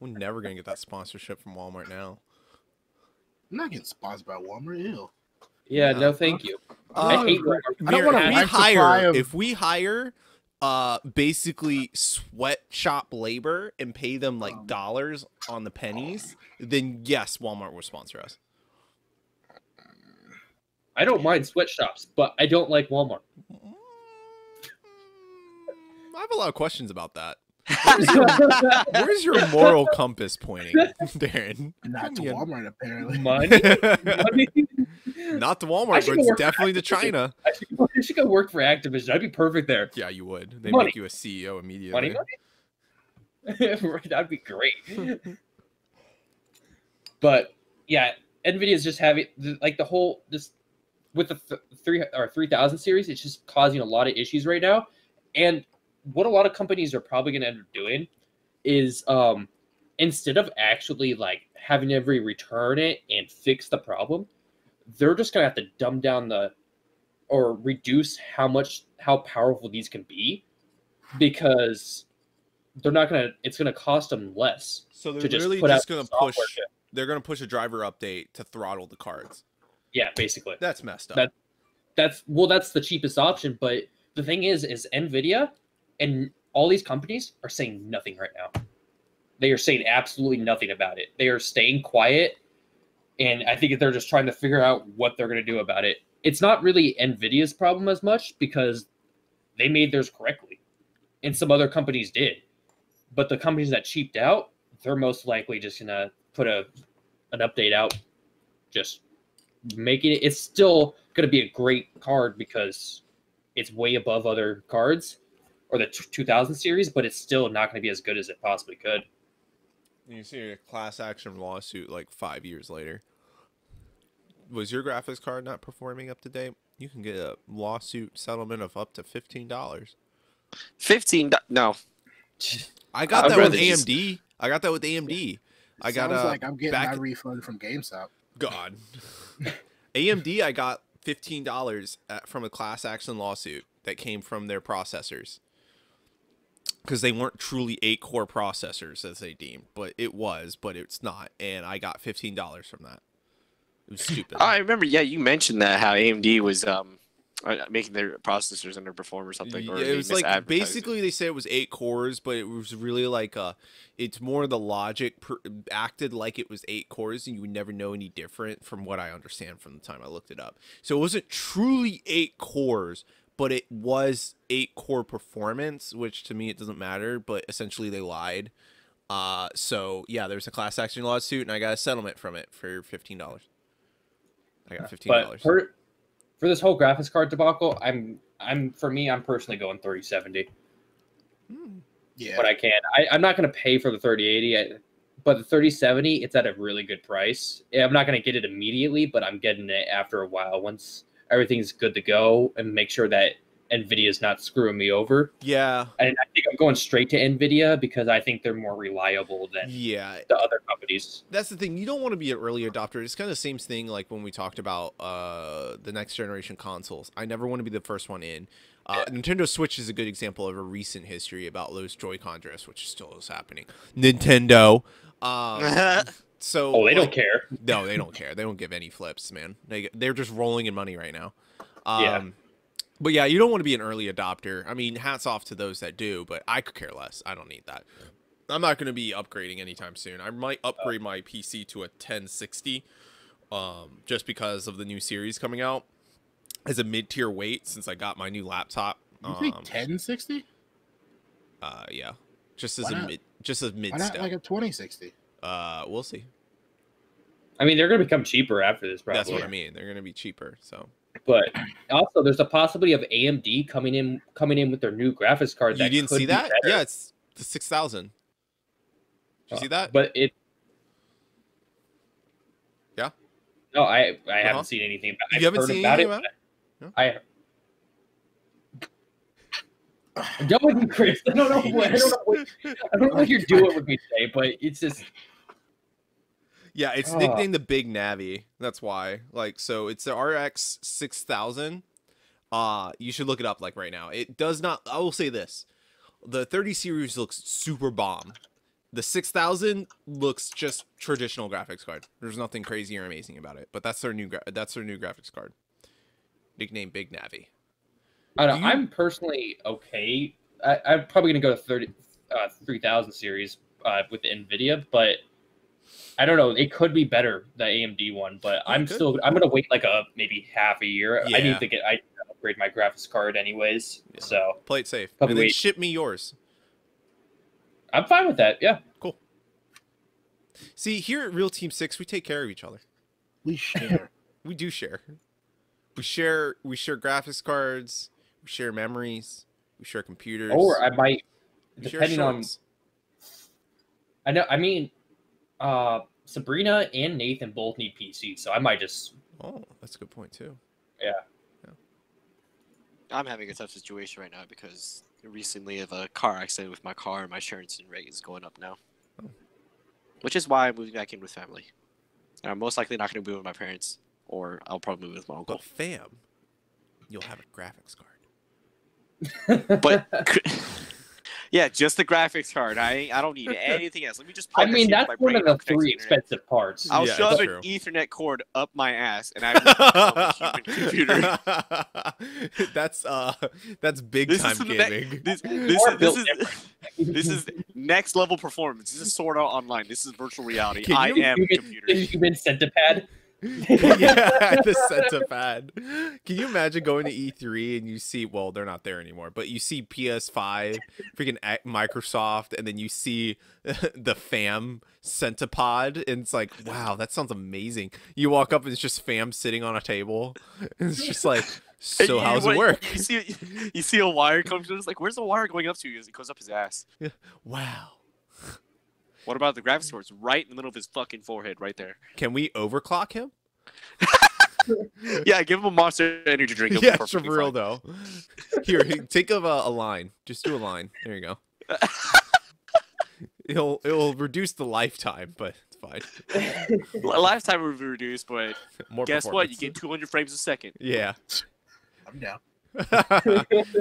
we're never gonna get that sponsorship from Walmart now. I'm not getting sponsored by Walmart. Ew. Yeah, Yeah. no, thank you. Uh, I hate Walmart. I don't want a Mirror, high supply of- if we hire basically sweatshop labor and pay them like dollars on the pennies, then yes, Walmart will sponsor us. I don't mind sweatshops, but I don't like Walmart. I have a lot of questions about that. Where's your moral compass pointing, Darren? Not to Come Walmart, apparently. Money? Not to I Walmart, should but it's work for definitely to Activision. China. I should go work for Activision. I'd be perfect there. Yeah, you would. They Money. make you a CEO immediately. Money? That'd be great. But yeah, Nvidia's just having like the whole with the 3000 series, it's just causing a lot of issues right now. And what a lot of companies are probably going to end up doing is instead of actually like having every return it and fix the problem, they're just going to have to dumb down or reduce how powerful these can be, because they're not going to, it's going to cost them less. So they're to just really put just out going to software push. chip. They're going to push a driver update to throttle the cards. Yeah, basically. That's messed up. That's the cheapest option. But the thing is NVIDIA and all these companies are saying nothing right now. They are saying absolutely nothing about it. They are staying quiet, and I think they're just trying to figure out what they're going to do about it. It's not really NVIDIA's problem as much, because they made theirs correctly, and some other companies did. But the companies that cheaped out, they're most likely just going to put an update out, just making it. It's still going to be a great card because it's way above other cards or the 2000 series, but it's still not going to be as good as it possibly could. You see a class action lawsuit like 5 years later. Was your graphics card not performing up to date? You can get a lawsuit settlement of up to $15. 15? No. I got that with AMD. I got that with AMD. I got sounds like I'm getting my refund from GameStop. God. AMD, I got $15 from a class action lawsuit that came from their processors, because they weren't truly 8-core processors as they deemed, but it's not, and I got $15 from that. It was stupid. I remember, yeah, you mentioned that, how AMD was making their processors underperform or something. Or it was like, basically they said it was 8 cores, but it was really like it's more the logic acted like it was 8 cores, and you would never know any different from what I understand from the time I looked it up. So it wasn't truly 8 cores, but it was 8-core performance, which to me it doesn't matter, but essentially they lied. So yeah, there's a class action lawsuit, and I got a settlement from it for $15. I got $15. But for this whole graphics card debacle, I'm personally going 3070. Yeah, But I can. I'm not going to pay for the 3080, but the 3070, it's at a really good price. I'm not going to get it immediately, but I'm getting it after a while once everything's good to go, and make sure that NVIDIA is not screwing me over. Yeah. And I think I'm going straight to NVIDIA because I think they're more reliable than the other companies. That's the thing. You don't want to be an early adopter. It's kind of the same thing like when we talked about the next generation consoles. I never want to be the first one in. Nintendo Switch is a good example of a recent history about those Joy-Con drifts, which still is happening. Nintendo. So they don't care. No, they don't care. They don't give any flips, man. They're just rolling in money right now. But yeah, you don't want to be an early adopter. I mean, hats off to those that do, but I could care less. I don't need that. I'm not going to be upgrading anytime soon. I might upgrade my PC to a 1060 just because of the new series coming out as a mid-tier weight since I got my new laptop. You think 1060? Yeah. Just as a mid Why not step. like a 2060? We'll see. I mean, they're going to become cheaper after this, probably. That's what I mean. They're going to be cheaper, so. But also, there's a possibility of AMD coming in with their new graphics card. You didn't see that? Yeah, it's the 6000. Did you see that? But it. Yeah. No, I haven't seen anything about it. You haven't seen anything about it? No? I'm done with you, Chris. I don't know what you're doing with me today, but it's just. Yeah, it's nicknamed the Big Navi. That's why. Like, so it's the RX 6000. You should look it up like right now. It does not. I will say this: the 30 series looks super bomb. The 6000 looks just traditional graphics card. There's nothing crazy or amazing about it. But that's their new graphics card. Nicknamed Big Navi. I don't know. I'm personally okay. I'm probably gonna go to 3000 series with the NVIDIA, but. I don't know. It could be better, the AMD one, but I'm gonna wait like maybe half a year. Yeah. I upgrade my graphics card anyways. Yeah. So play it safe. And then ship me yours. I'm fine with that. Yeah. Cool. See, here at Real Team 6, we take care of each other. We share. We do share. We share graphics cards. We share memories. We share computers. Or I might, depending on. I know. I mean. Sabrina and Nathan both need PC, so I might just. Oh, that's a good point too. Yeah. I'm having a tough situation right now because recently of a car accident with my car, and my insurance rate is going up now. Oh. Which is why I'm moving back in with family. And I'm most likely not going to move with my parents, or I'll probably move with my uncle. But fam, you'll have a graphics card. But yeah, just the graphics card. I don't need anything else. Let me just. I plug that mean, shit into that's my one brain, of I'll the connect to 3 the internet. expensive parts. I'll Yeah, shove it's an true. Ethernet cord up my ass, and I will become a human computer. That's big This time is the gaming. This is next level performance. This is Sword Art Online. This is virtual reality. Can I you- am a computer. The human centipede. Yeah, the centipede. Can you imagine going to E3 and you see, well, they're not there anymore, but you see PS5, freaking Microsoft, and then you see the Pham centipede, and it's like, wow, that sounds amazing. You walk up and it's just Pham sitting on a table, and it's just like, so how's it work? You see a wire coming through. It's like, where's the wire going up to? It goes up his ass. Wow. What about the graphics card? It's right in the middle of his fucking forehead, right there. Can we overclock him? Yeah, give him a Monster Energy drink. He'll be Yeah, for perfectly real fine. though. Here, take a line. Just do a line. There you go. It'll reduce the lifetime, but it's fine. Lifetime will be reduced, but More guess what? You performance. get 200 frames a second. Yeah. I'm down.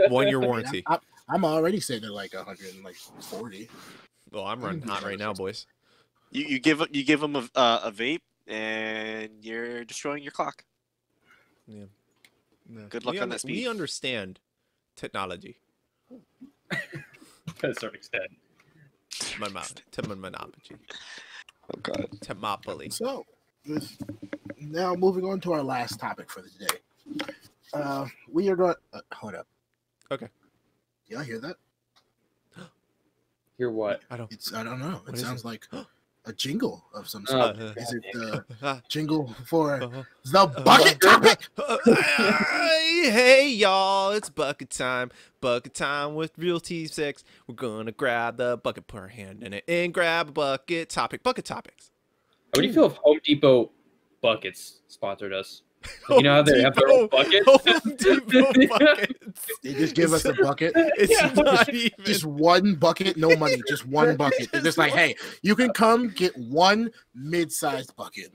1 year warranty. I'm already sitting at like 140. Well, I'm running hot right now, boys. You give him a vape, and you're destroying your clock. Yeah. Good luck on that speed. We understand technology. To a certain extent. Technology. Oh god. Technopoly. So, now moving on to our last topic for the day. We are going. Hold up. Okay. Y'all hear that? Hear what? I don't. I don't know. What It is sounds like a jingle of some Oh, sort. Is it the Uh, jingle for uh, the bucket topic? Hey y'all, it's bucket time. Bucket time with RT6. We're gonna grab the bucket, put our hand in it, and grab a bucket topic. Bucket topics. How do you feel if Home Depot buckets sponsored us? You know how they have their own buckets? Home Depot buckets. They just give us a bucket. It's not even. Just one bucket, no money, just one bucket. They're just like, hey, you can come get one mid-sized bucket.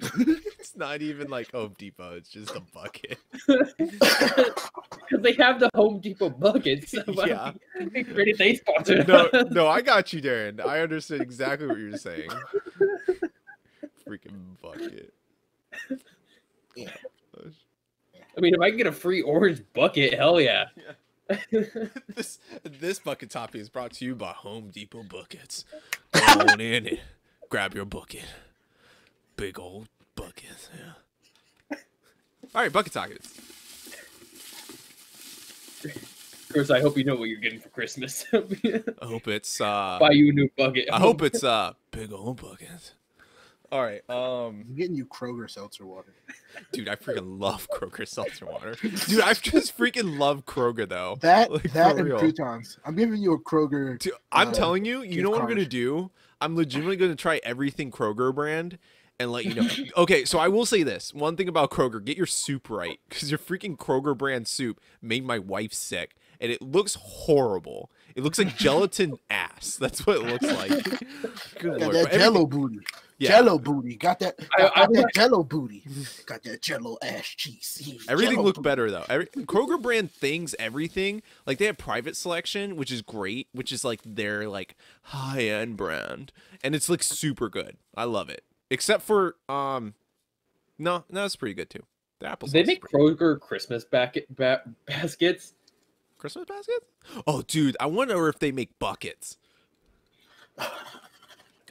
It's not even like Home Depot. It's just a bucket. Because they have the Home Depot buckets. So Yeah. Pretty they sponsored No, us. no, I got you, Darren. I understood exactly what you're saying. Freaking bucket. Yeah. I mean, if I can get a free orange bucket, hell yeah. This bucket topic is brought to you by Home Depot buckets. Go on in and grab your bucket. Big old buckets. Yeah. All right, bucket topics. Chris, I hope you know what you're getting for Christmas. I hope it's Buy you a new bucket. I hope it's big old buckets. All right, I'm getting you Kroger seltzer water. dude, I freaking love Kroger seltzer water. Dude, I just freaking love Kroger though. That Like, that for and real. croutons. I'm giving you a Kroger. Dude, I'm Uh, telling you, you gift know what I'm gonna card. do? I'm legitimately gonna try everything Kroger brand and let you know. Okay, so I will say this. One thing about Kroger, get your soup right. Because your freaking Kroger brand soup made my wife sick. And it looks horrible. It looks like gelatin ass. That's what it looks like. Good Got lord. that But Jello everything- booty. Yeah. Jello booty. Got that. Got I that Jello booty. Got that Jello ass cheese. Everything Jell-O looked booty. better though. Kroger brand things, everything. Like they have private selection, which is great, which is like their like high end brand, and it's like super good. I love it. Except for no, it's pretty good too. The apple. They make Kroger Christmas baskets. Christmas baskets. Oh, dude, I wonder if they make buckets.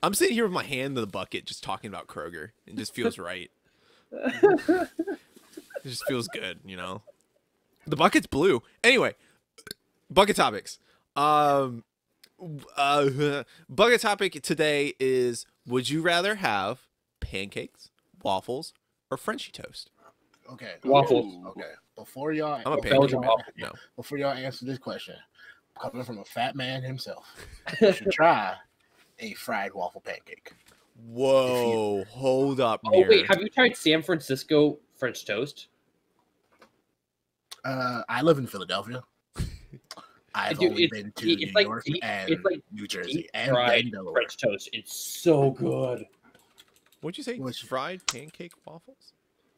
I'm sitting here with my hand in the bucket, just talking about Kroger. It just feels right. It just feels good, you know. The bucket's blue. Anyway, bucket topics. Bucket topic today is: would you rather have pancakes, waffles, or Frenchie toast? Okay. Waffles. Okay. Before y'all, I'm a before pancake Belgian man. waffle. No. before y'all answer this question, coming from a fat man himself, you should try a fried waffle pancake. Whoa, hold up, Oh Mirror. wait, have you tried San Francisco French toast? I live in Philadelphia. I've only been to New York and New Jersey and Delaware. French toast. It's so good. What'd you say? Fried pancake waffles?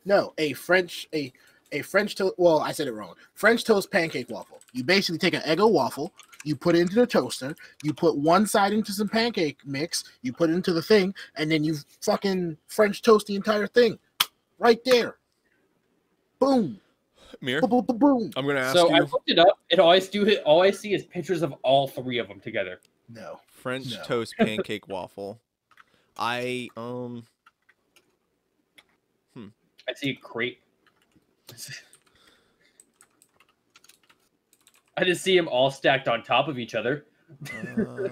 No, a French toast. Well, I said it wrong. French toast pancake waffle. You basically take an Eggo waffle, you put it into the toaster, you put one side into some pancake mix, you put it into the thing, and then you fucking French toast the entire thing, right there. Boom. Mirror. Boom, boom, boom. I'm gonna ask you. So I looked it up, and all I see is pictures of all three of them together. No. French toast pancake waffle. I see a crepe. I just see them all stacked on top of each other. No.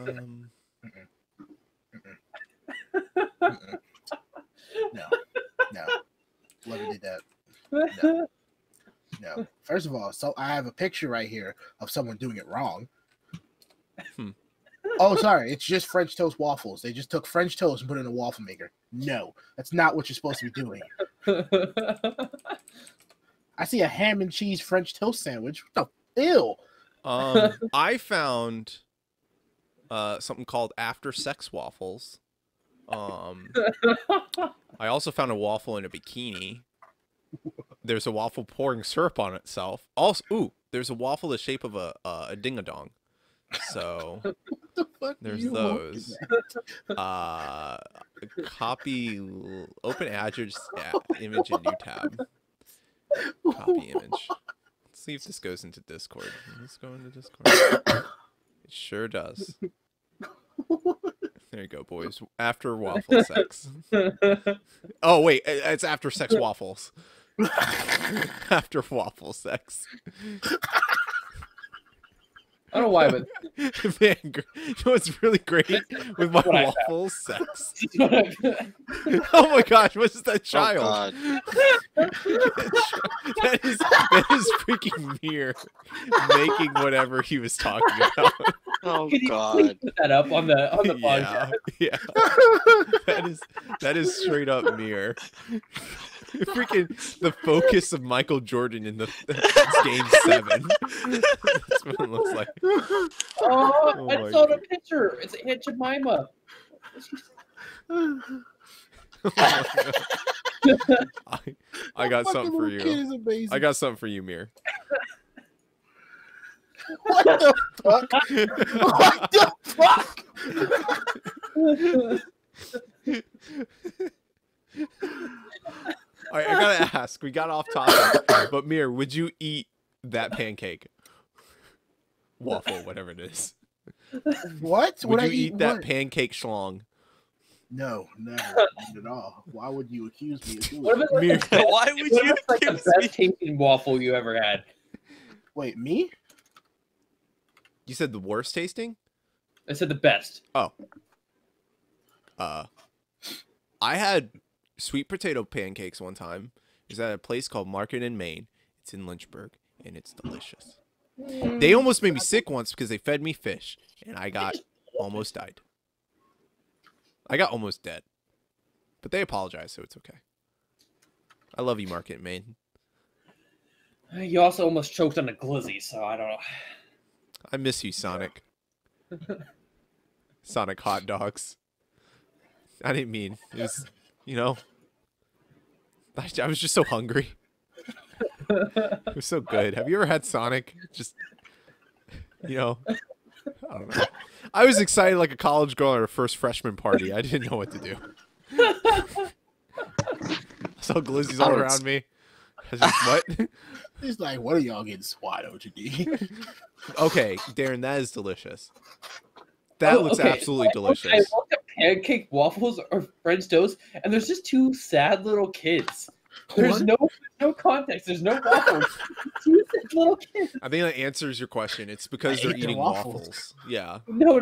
Let me do that. No. First of all, so I have a picture right here of someone doing it wrong. Oh, sorry. It's just French toast waffles. They just took French toast and put it in a waffle maker. No, that's not what you're supposed to be doing. I see a ham and cheese French toast sandwich. What the ew? I found something called after sex waffles. I also found a waffle in a bikini. There's a waffle pouring syrup on itself. Also, there's a waffle the shape of a ding-a-dong. So there's those. Copy open address image in new tab. Copy image. Let's see if this goes into Discord. Let's go into Discord. It sure does. There you go, boys. After waffle sex. Oh wait, it's after sex waffles. After waffle sex. I don't know why, but man, you know what's really great with my waffle sex? Oh my gosh, what is that child? Oh, that is freaking Mirror making whatever he was talking about. Oh can you God! please put that up on the podcast? Yeah. That is straight up Mirror. Freaking the focus of Michael Jordan in the game 7. That's what it looks like. Oh, I saw the picture. It's Aunt Jemima. I got something for you. I got something for you, Mirror. What the fuck? What the fuck? All right, I gotta ask. We got off topic, but Mirror, would you eat that pancake, waffle, whatever it is? What? Would you eat that pancake schlong? No, never, not at all. Why would you accuse me of doing it? Mirror, Why would you like the accuse best tasting waffle you ever had? Wait, me? You said the worst tasting? I said the best. Oh. I had sweet potato pancakes one time. It was at a place called Market in Maine. It's in Lynchburg, and it's delicious. They almost made me sick once because they fed me fish, and I got almost died. I got almost dead. But they apologized, so it's okay. I love you, Market in Maine. You also almost choked on a glizzy, so I don't know. I miss you, Sonic. Sonic hot dogs. I didn't mean. It was, you know. I was just so hungry. It was so good. Have you ever had Sonic? Just, you know, I don't know. I was excited like a college girl at her first freshman party. I didn't know what to do. I saw glizzies all around me. I was just, what? He's like, what are y'all getting swat OTD? Okay, Darren, that is delicious. That looks absolutely delicious. I looked at pancake waffles or French toast, and there's just two sad little kids. There's no context. There's no waffles. Two sad little kids. I think that answers your question. It's because they're eating waffles. Yeah. No.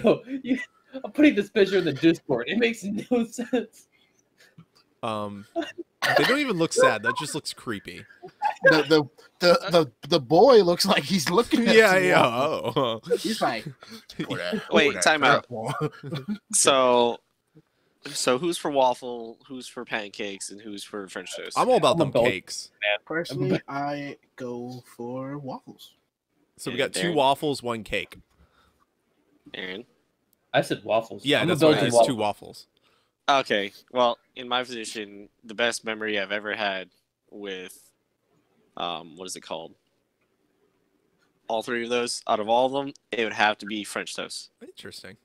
I'm putting this picture in the Discord. It makes no sense. They don't even look sad. That just looks creepy. The boy looks like he's looking at Yeah. He's like, Wait, time out. So So who's for waffle? Who's for pancakes? And who's for French toast? I'm all about I'm them a Belgian cakes. Personally, I go for waffles. So we got 2 Darren? waffles, 1 cake. Aaron. I said waffles. Yeah, I'm that's a why Belgian it's waffle. 2 waffles. Okay. Well, in my position, the best memory I've ever had with, what is it called? All 3 of those. Out of all of them, it would have to be French toast. Interesting.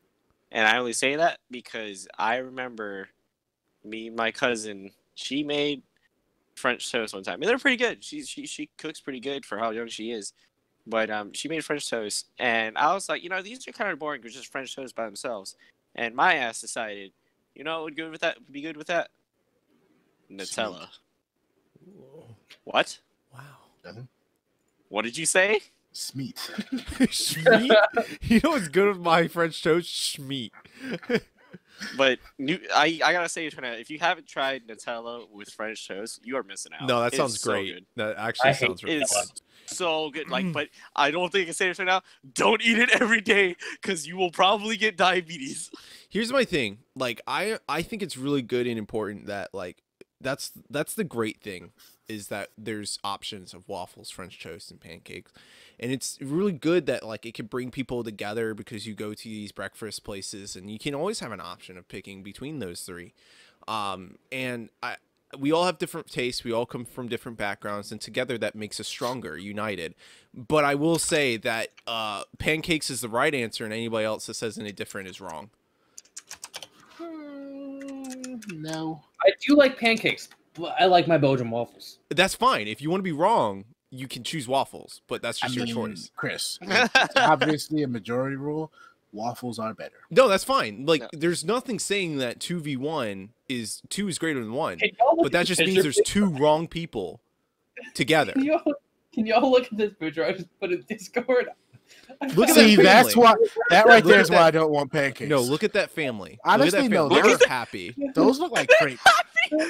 And I only say that because I remember me and my cousin. She made French toast one time. I mean, they're pretty good. She cooks pretty good for how young she is. But she made French toast, and I was like, these are kind of boring. It's just French toast by themselves. And my ass decided, what would good with that? Would be good with that? Nutella. Whoa. What? Wow. Nothing. What did you say? Smeat. Schmeat? You know what's good with my French toast? Schmeat. But I gotta say, if you haven't tried Nutella with French toast, you are missing out. No, that It sounds is so great. good. That actually I hate sounds really It's good. so good. But I don't think I can say this right now. Don't eat it every day because you will probably get diabetes. Here's my thing. Like I think it's really good and important that that's the great thing is that there's options of waffles, French toast, and pancakes. And it's really good that it can bring people together because you go to these breakfast places and you can always have an option of picking between those 3. And we all have different tastes. We all come from different backgrounds, and together that makes us stronger, united. But I will say that pancakes is the right answer, and anybody else that says any different is wrong. No. I do like pancakes, but I like my Belgian waffles. That's fine. If you want to be wrong, you can choose waffles, but that's just your choice. Chris, it's obviously a majority rule. Waffles are better. No, that's fine. No. There's nothing saying that 2v1 is 2 is greater than 1. Can y'all look But that at just the means picture, there's 2 wrong people together. Can y'all look at this picture I just put in Discord? Look at See, that that's family. why that right Look there at is why that- I don't want pancakes. No, look at that family. Honestly, look at no, that family. they're- They're happy. those look like crepes.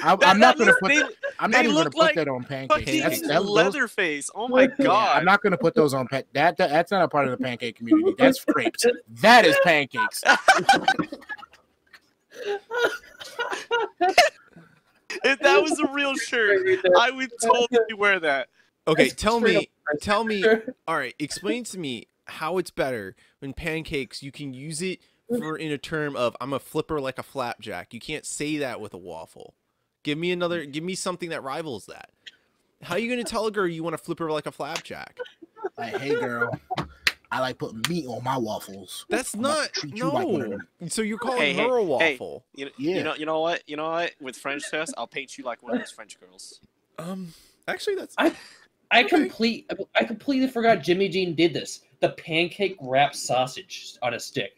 I'm not gonna put. I'm not they even gonna look put like that on pancakes. Fucking Those- Leatherface. Oh my yeah, god. I'm not gonna put those on that's not a part of the pancake community. That's crepes. That is pancakes. If that was a real shirt, I would totally wear that. Okay, That's tell straight me. up- All right, explain to me how it's better when pancakes. You can use it in a term of I'm a flipper like a flapjack. You can't say that with a waffle. Give me something that rivals that. How are you gonna tell a girl you want to flip her like a flapjack? Like, hey girl, I like putting meat on my waffles. That's I'm about not to treat you like one of no. them. So you're calling Hey, her a hey, waffle? You Yeah. know what? You know what? With French toast, I'll paint you like one of those French girls. Actually, that's I completely forgot Jimmy Dean did this. The pancake wrapped sausage on a stick.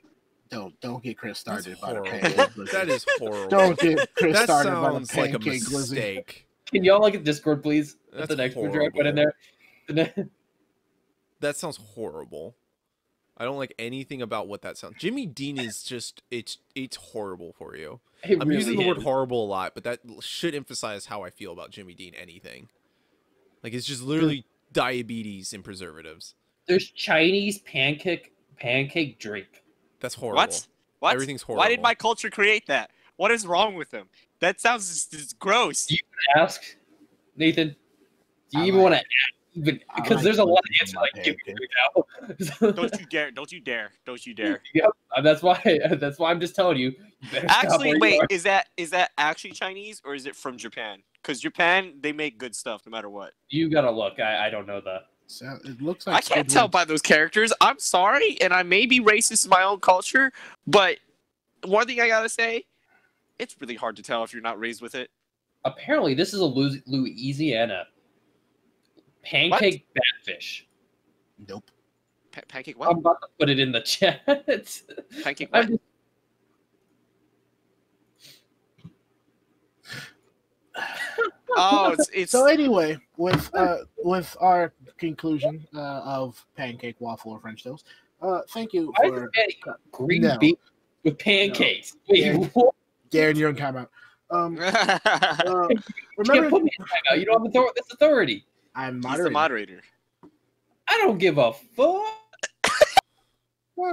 Don't get Chris that's started by the horrible. pancake blizzard. That is horrible. Don't get Chris That started by the sounds like a pancake blizzard. mistake. Can y'all look at Discord, please? That's That's the next picture I put in there. That sounds horrible. I don't like anything about what that sounds. Jimmy Dean is just it's horrible for you. It I'm using the really word is. horrible a lot, but that should emphasize how I feel about Jimmy Dean anything. Like it's just literally diabetes and preservatives. There's Chinese pancake drink. That's horrible. What? Everything's Why horrible. did my culture create that? What is wrong with them? That sounds just gross. Do you want to ask, Nathan? Do you I even like- want to ask? Even I because like there's a lot of putting answers my I can give pancake. you now. Don't you dare! Don't you dare! Don't you dare! Yep, that's why I'm just telling you. You better stop Actually, where you wait. are. Is that actually Chinese or is it from Japan? Because Japan, they make good stuff no matter what. You gotta look. I don't know that. So it looks like I can't Squidward- tell by those characters. I'm sorry, and I may be racist in my own culture, but one thing I gotta say, it's really hard to tell if you're not raised with it. Apparently, this is a Louisiana pancake batfish. Nope. Pancake I'm what? about to put it in the chat. Pancake what? I'm- Oh, it's So anyway, with our conclusion of pancake, waffle, or French toast, thank you Why is for it green No. beans with pancakes? Wait, Yeah. what? Darren. You're in timeout. You can't Remember, put me in timeout. You don't have this authority. I'm He's the moderating. moderator. I don't give a fuck. Why?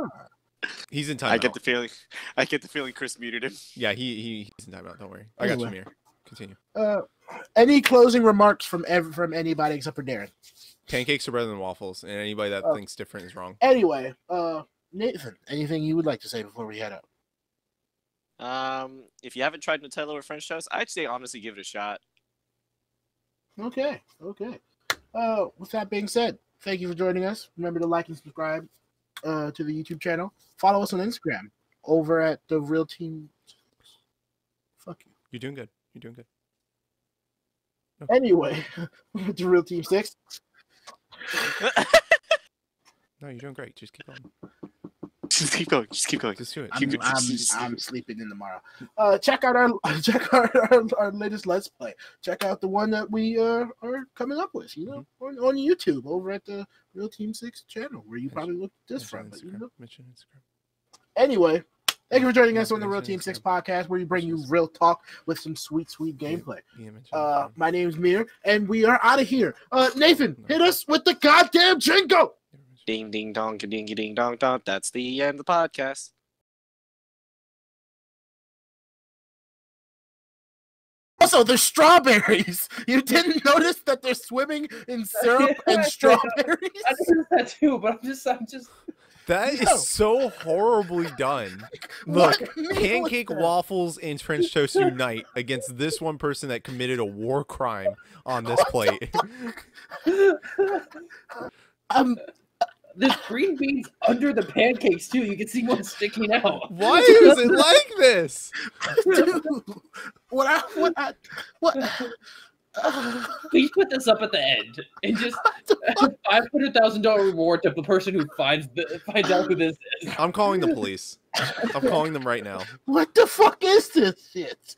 He's in timeout. I get the feeling Chris muted him. Yeah, he's in timeout. Don't worry. I got you, Mirror. Continue. Any closing remarks from anybody except for Darren? Pancakes are better than waffles, and anybody that thinks different is wrong. Anyway, Nathan, anything you would like to say before we head out? If you haven't tried Nutella or French toast, I'd say honestly give it a shot. Okay. With that being said, thank you for joining us. Remember to like and subscribe to the YouTube channel. Follow us on Instagram over at the Real Team. Fuck you. You're doing good. You're doing good. Okay. Anyway, the Real Team 6. No, you're doing great. Just keep going. Just keep going. Just keep going. Just do it. I'm sleeping in tomorrow. Check out our latest Let's Play. Check out the one that we are coming up with. On YouTube over at the Real Team 6 channel, where you probably looked at this from. Mention Instagram. Anyway, thank you for joining us on the Real Team 6 podcast, where we bring you real talk with some sweet gameplay. My name is Mirrr, and we are out of here. Nathan, hit us with the goddamn jingle. Ding ding dong, ding ding dong dong. That's the end of the podcast. Also, the strawberries. You didn't notice that they're swimming in syrup and strawberries? I noticed that too, but I'm just. That is so horribly done. Look, Pancake, Waffles, and French Toast unite against this one person that committed a war crime on this plate. There's green beans under the pancakes too. You can see one sticking out. Why is it like this? Dude, what? Please put this up at the end and just $500,000 reward to the person who finds out who this is. I'm calling the police. I'm calling them right now. What the fuck is this shit?